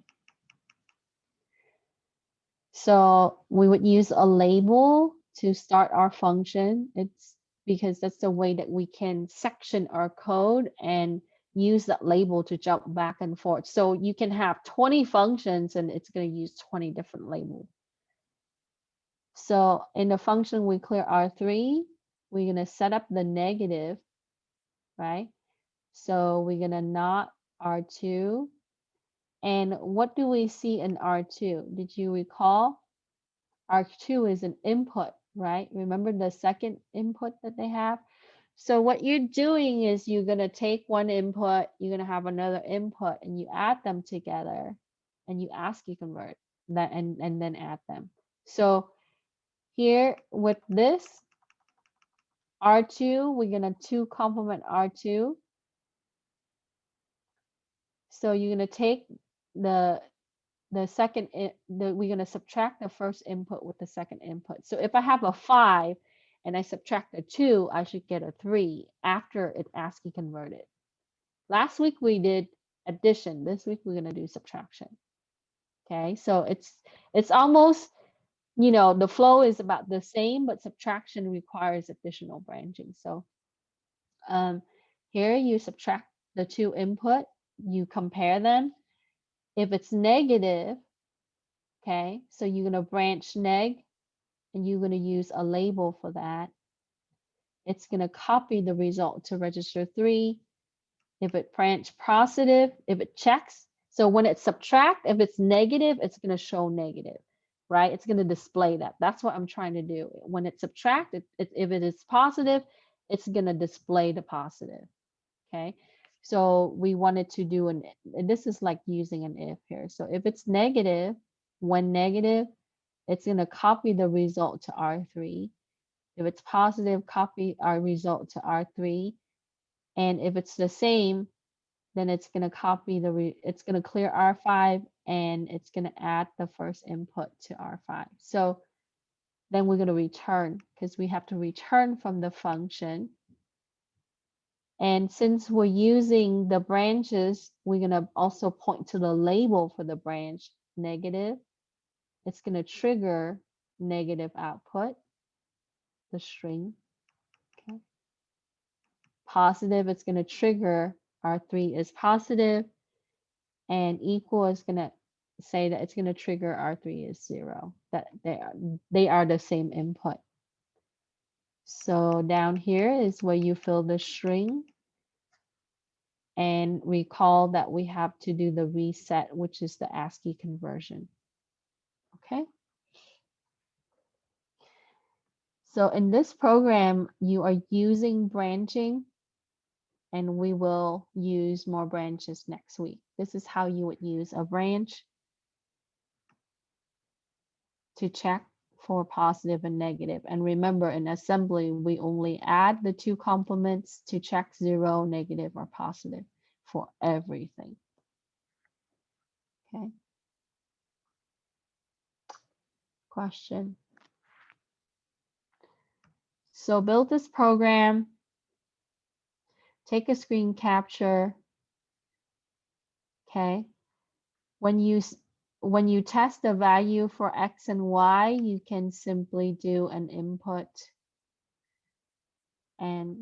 So we would use a label to start our function. It's because that's the way that we can section our code and use that label to jump back and forth. So you can have 20 functions and it's going to use 20 different labels. So in the function we clear R3, we're going to set up the negative, right? So we're going to not R2. And what do we see in R2? Did you recall? R2 is an input, right? Remember the second input that they have? So what you're doing is you're going to take one input, you're going to have another input, and you add them together, and you ASCII convert that and then add them. So here with this R2, we're going to 2 complement R2. So you're going to take the second, we're going to subtract the first input with the second input. So if I have a 5 and I subtract a 2, I should get a 3 after it ASCII converted. Last week we did addition. This week we're going to do subtraction. Okay, so it's almost, you know, the flow is about the same, but subtraction requires additional branching. So here you subtract the 2 input, you compare them. If it's negative, okay, so you're going to branch neg, and you're going to use a label for that. It's going to copy the result to register 3. If it branch positive, if it checks, so when it subtract, if it's negative, it's going to show negative, right? It's going to display that. That's what I'm trying to do. When it subtract, if it is positive, it's going to display the positive, okay? So we wanted to do and this is like using an if here. So if it's negative, when negative, it's going to copy the result to R3. If it's positive, copy our result to R3. And if it's the same, then it's going to copy it's going to clear R5 and it's going to add the first input to R5. So then we're going to return because we have to return from the function. And since we're using the branches, we're going to also point to the label for the branch, negative. It's going to trigger negative output, the string. Okay. Positive, it's going to trigger R3 is positive, and equal is going to say that it's going to trigger R3 is 0. That they are the same input. So down here is where you fill the string. And recall that we have to do the reset, which is the ASCII conversion. Okay. So in this program, you are using branching, and we will use more branches next week. This is how you would use a branch to check for positive and negative. And remember, in assembly, we only add the 2 complements to check 0, negative, or positive for everything. Okay. Question. So build this program take a screen capture. Okay. When you test the value for X and Y, you can simply do an input. And,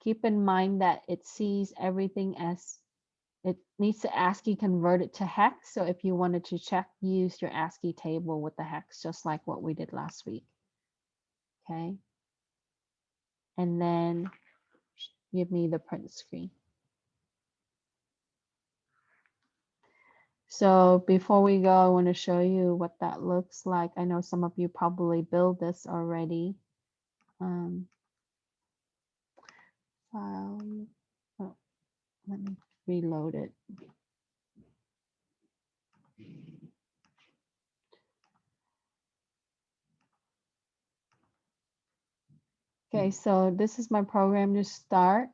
keep in mind that it sees everything as it needs to ASCII convert it to hex. So if you wanted to check, use your ASCII table with the hex, just like what we did last week. Okay. And then give me the print screen. So before we go, I want to show you what that looks like. I know some of you probably built this already. File. Oh, let me reload it. Okay, so this is my program to start.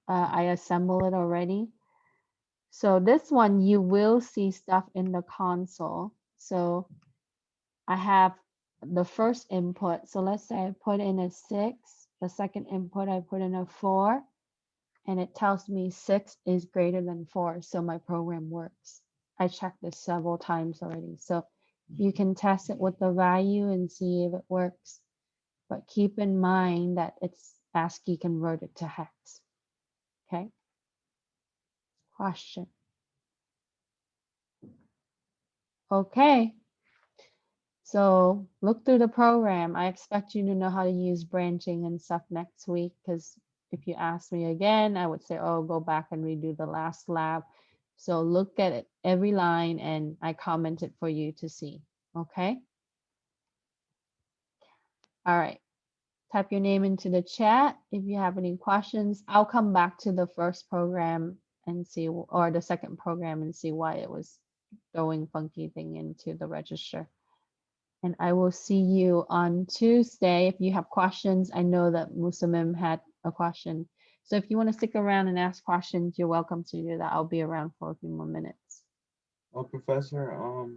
I assembled it already. So this one, you will see stuff in the console. So I have the first input. So let's say I put in a 6. The second input, I put in a 4. And it tells me 6 is greater than 4. So my program works. I checked this several times already. So you can test it with the value and see if it works. But keep in mind that it's ASCII converted to hex. Okay. Question. Okay. So look through the program. I expect you to know how to use branching and stuff next week, because if you ask me again, I would say, oh, go back and redo the last lab. So look at it, every line, and I commented for you to see. Okay. All right. Type your name into the chat if you have any questions. I'll come back to the first program and see, or the second program, and see why it was throwing funky thing into the register. And I will see you on Tuesday. If you have questions, I know that Musamim had a question. So if you want to stick around and ask questions, you're welcome to do that. I'll be around for a few more minutes. Oh, Professor, so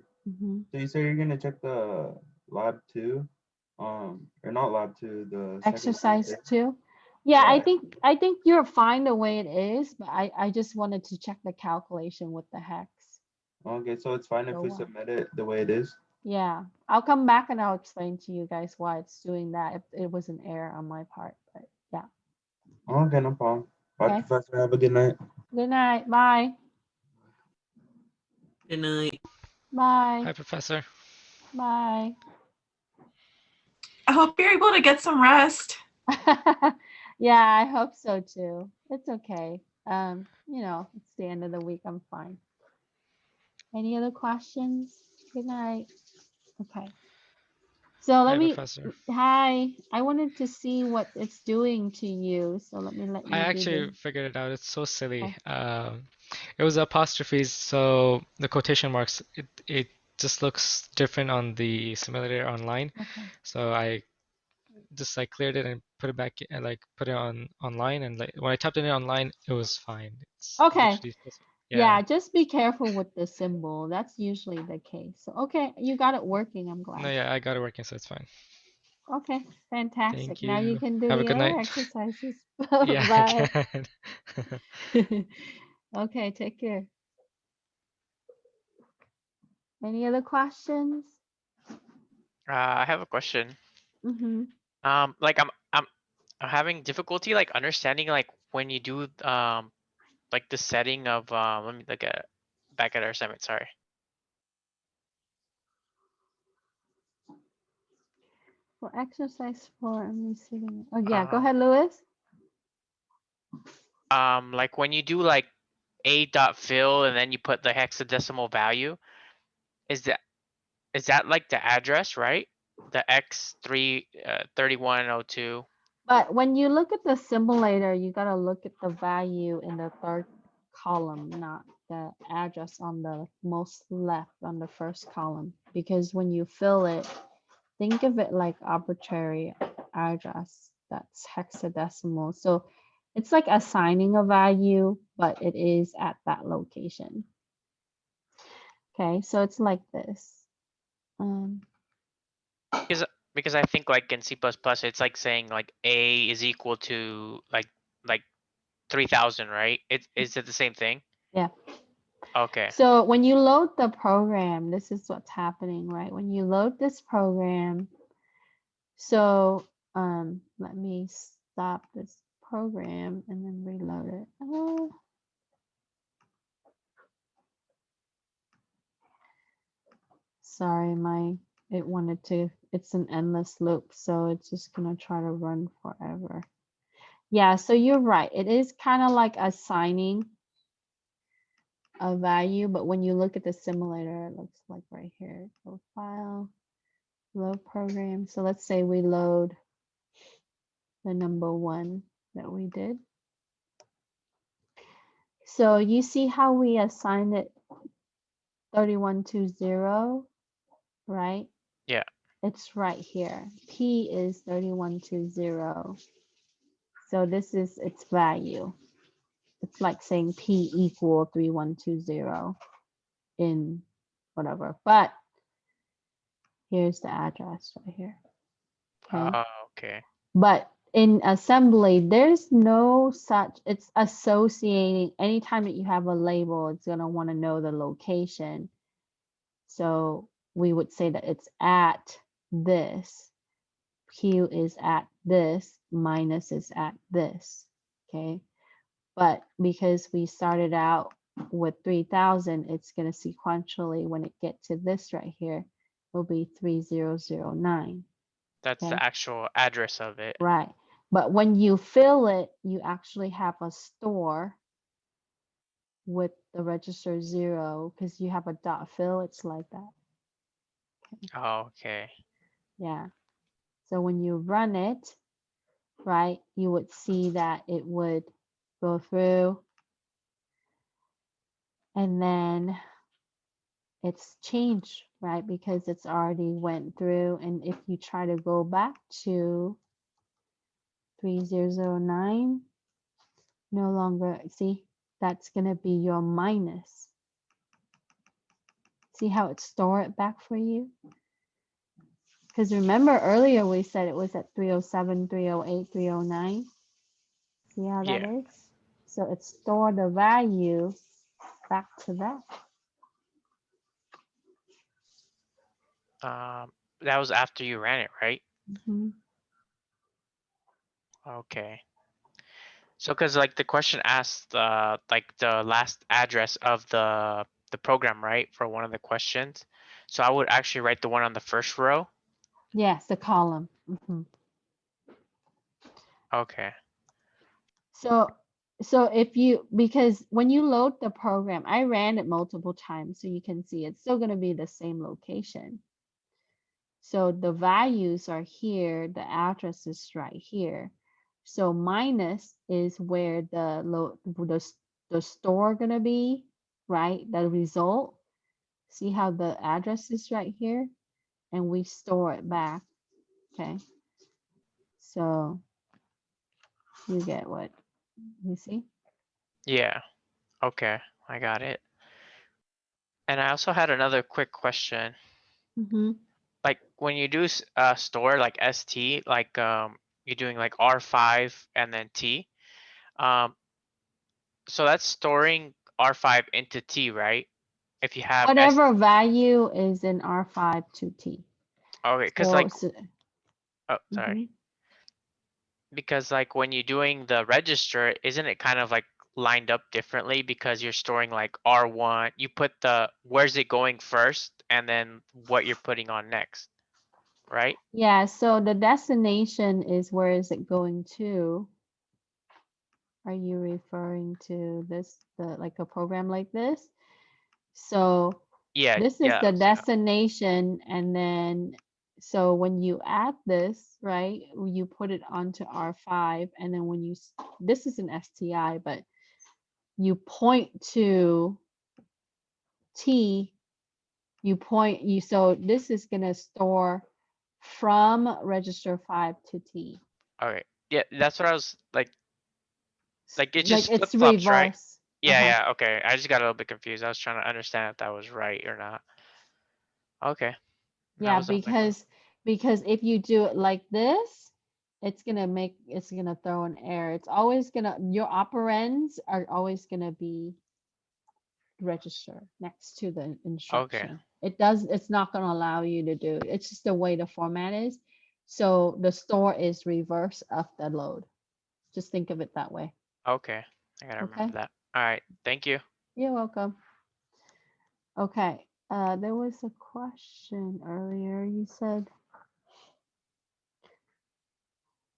you say you're gonna check the lab 2, or not lab 2, the second Exercise exercise? 2. Yeah, Yeah. I think you're fine the way it is, but I just wanted to check the calculation with the hex. Okay, so it's fine if we submit it the way it is? Yeah, I'll come back and I'll explain to you guys why it's doing that, if it was an error on my part, but yeah. Okay, no problem. Bye, Okay. Professor. Have a good night. Good night. Bye. Good night. Bye. Hi, Professor. Bye. I hope you're able to get some rest. Yeah, I hope so too. It's okay. It's the end of the week. I'm fine. Any other questions? Good night. Okay. So let Hi, me, Professor. hi. I wanted to see what it's doing to you. So let me let you I do actually the, figured it out. It's so silly. oh. It was apostrophes, so the quotation marks, it just looks different on the simulator online. Okay. So I just cleared it and put it back and put it on online, and when I typed it in online, it was fine. It's Okay. literally just, Yeah, just be careful with the symbol. That's usually the case. So, okay, you got it working. I'm glad. No, yeah, I got it working, so it's fine. Okay, fantastic. Thank Now you you. can do Have a the good other night. exercises. Yeah, Bye. I can. Okay, take care. Any other questions? I have a question. Mm-hmm. Like I'm having difficulty understanding when you do the setting of let me look at back at our assignment. Sorry. For exercise 4, I'm receiving. Oh yeah, go ahead, Louis. Like when you do a.fill and then you put the hexadecimal value, is that the address, right? The X3 3102. But when you look at the simulator, you got to look at the value in the third column, not the address on the most left on the first column. Because when you fill it, think of it like arbitrary address that's hexadecimal. So it's like assigning a value, but it is at that location. Okay, so it's like this. Because I think in C++ it's saying A is equal to like 3000, right? Is it the same thing? Yeah. Okay. So when you load the program, this is what's happening, right? When you load this program, so let me stop this program and then reload it. Oh. Sorry, it's an endless loop, so it's just gonna try to run forever. Yeah, so you're right. It is kind of like assigning a value, but when you look at the simulator, it looks like right here, go file, load program. So let's say we load the number 1 that we did. So you see how we assigned it 3120, right? Yeah. It's right here. P is 3120. So this is its value. It's like saying P equal 3120 in whatever, but here's the address right here. Okay. Okay. But in assembly, there's no such, it's associating, anytime that you have a label, it's going to want to know the location. So we would say that it's at this, Q is at this, minus is at this, okay? But because we started out with 3000, it's going to sequentially, when it get to this right here, will be 3009. That's Okay. the actual address of it. Right. But when you fill it, you actually have a store with the register 0 because you have a dot fill. It's like that. Okay. Yeah. So when you run it, right, you would see that it would go through and then it's changed, right? Because it's already went through. And if you try to go back to 3009, no longer, see, that's going to be your minus. See how it store it back for you? Because remember earlier we said it was at 307, 308, 309. See how that Yeah. is? So it stored the value back to that. That was after you ran it, right? Mhm. Okay. So, because like the question asked, like the last address of the program, right, for one of the questions. So I would actually write the one on the first row. Yes, the column. Mhm. Okay. So if you, because when you load the program, I ran it multiple times so you can see it's still going to be the same location. So the values are here, the address is right here. So minus is where the store gonna be, right? The result. See how the address is right here, and we store it back. Okay. So you get what you see. Yeah. Okay. I got it. And I also had another quick question. Mm-hmm. Like when you do store like ST, like you're doing like R5 and then T. So that's storing R5 into T, right? If you have Whatever value is in R5 to T. Okay, because like, So, oh, sorry. mhm. Because like when you're doing the register, isn't it kind of like lined up differently because you're storing like R1, you put the, where's it going first and then what you're putting on next, right? Yeah, so the destination is where is it going to? Are you referring to this, like a program like this? So Yeah, this is yeah. the So, destination, and then so when you add this, right, you put it onto R5, and then when you, this is an STI, but you point to T, so this is gonna store from register 5 to T. okay. Yeah, that's what I was like it Like just it's flip-flops, right? reverse. Yeah, Uh-huh. yeah, okay. I just got a little bit confused. I was trying to understand if that was right or not. Okay. That Yeah, was all my question. because if you do it like this, it's gonna throw an error. It's always your operands are always gonna be register next to the instruction. It's not gonna allow you to do it. It's just the way the format is. So the store is reverse of the load. Just think of it that way. Okay, I gotta Okay. remember that. All right, thank you. You're welcome. Okay, there was a question earlier. You said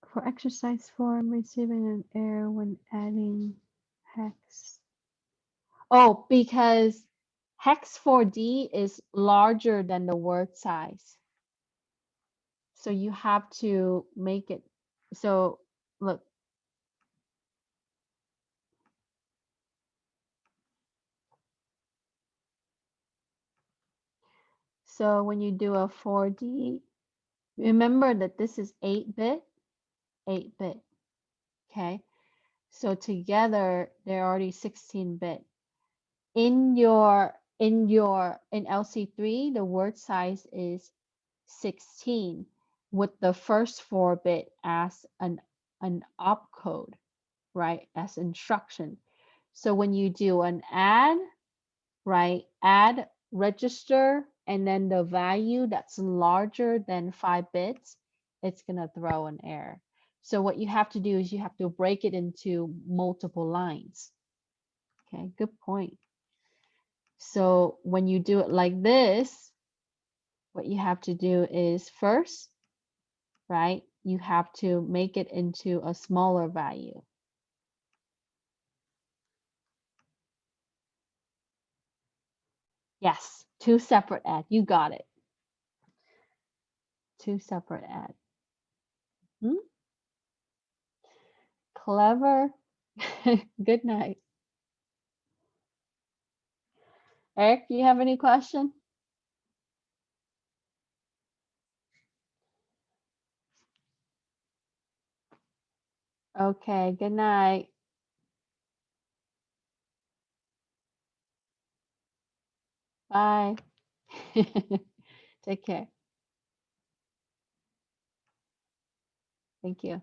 for exercise form, receiving an error when adding hex. Oh, because hex 4D is larger than the word size. So you have to make it, so look. So when you do a 4D, remember that this is 8-bit, 8-bit, okay? So together, they're already 16-bit. In LC3, the word size is 16 with the first 4-bit as an opcode, right? As instruction. So when you do an add, right? Add register and then the value that's larger than 5 bits, it's gonna throw an error. So what you have to do is you have to break it into multiple lines. Okay, good point. So when you do it like this, what you have to do is first, right? You have to make it into a smaller value. Yes, 2 separate add. You got it. 2 separate add. Clever. Good night. Eric, do you have any question? Okay, good night. Bye. Take care. Thank you.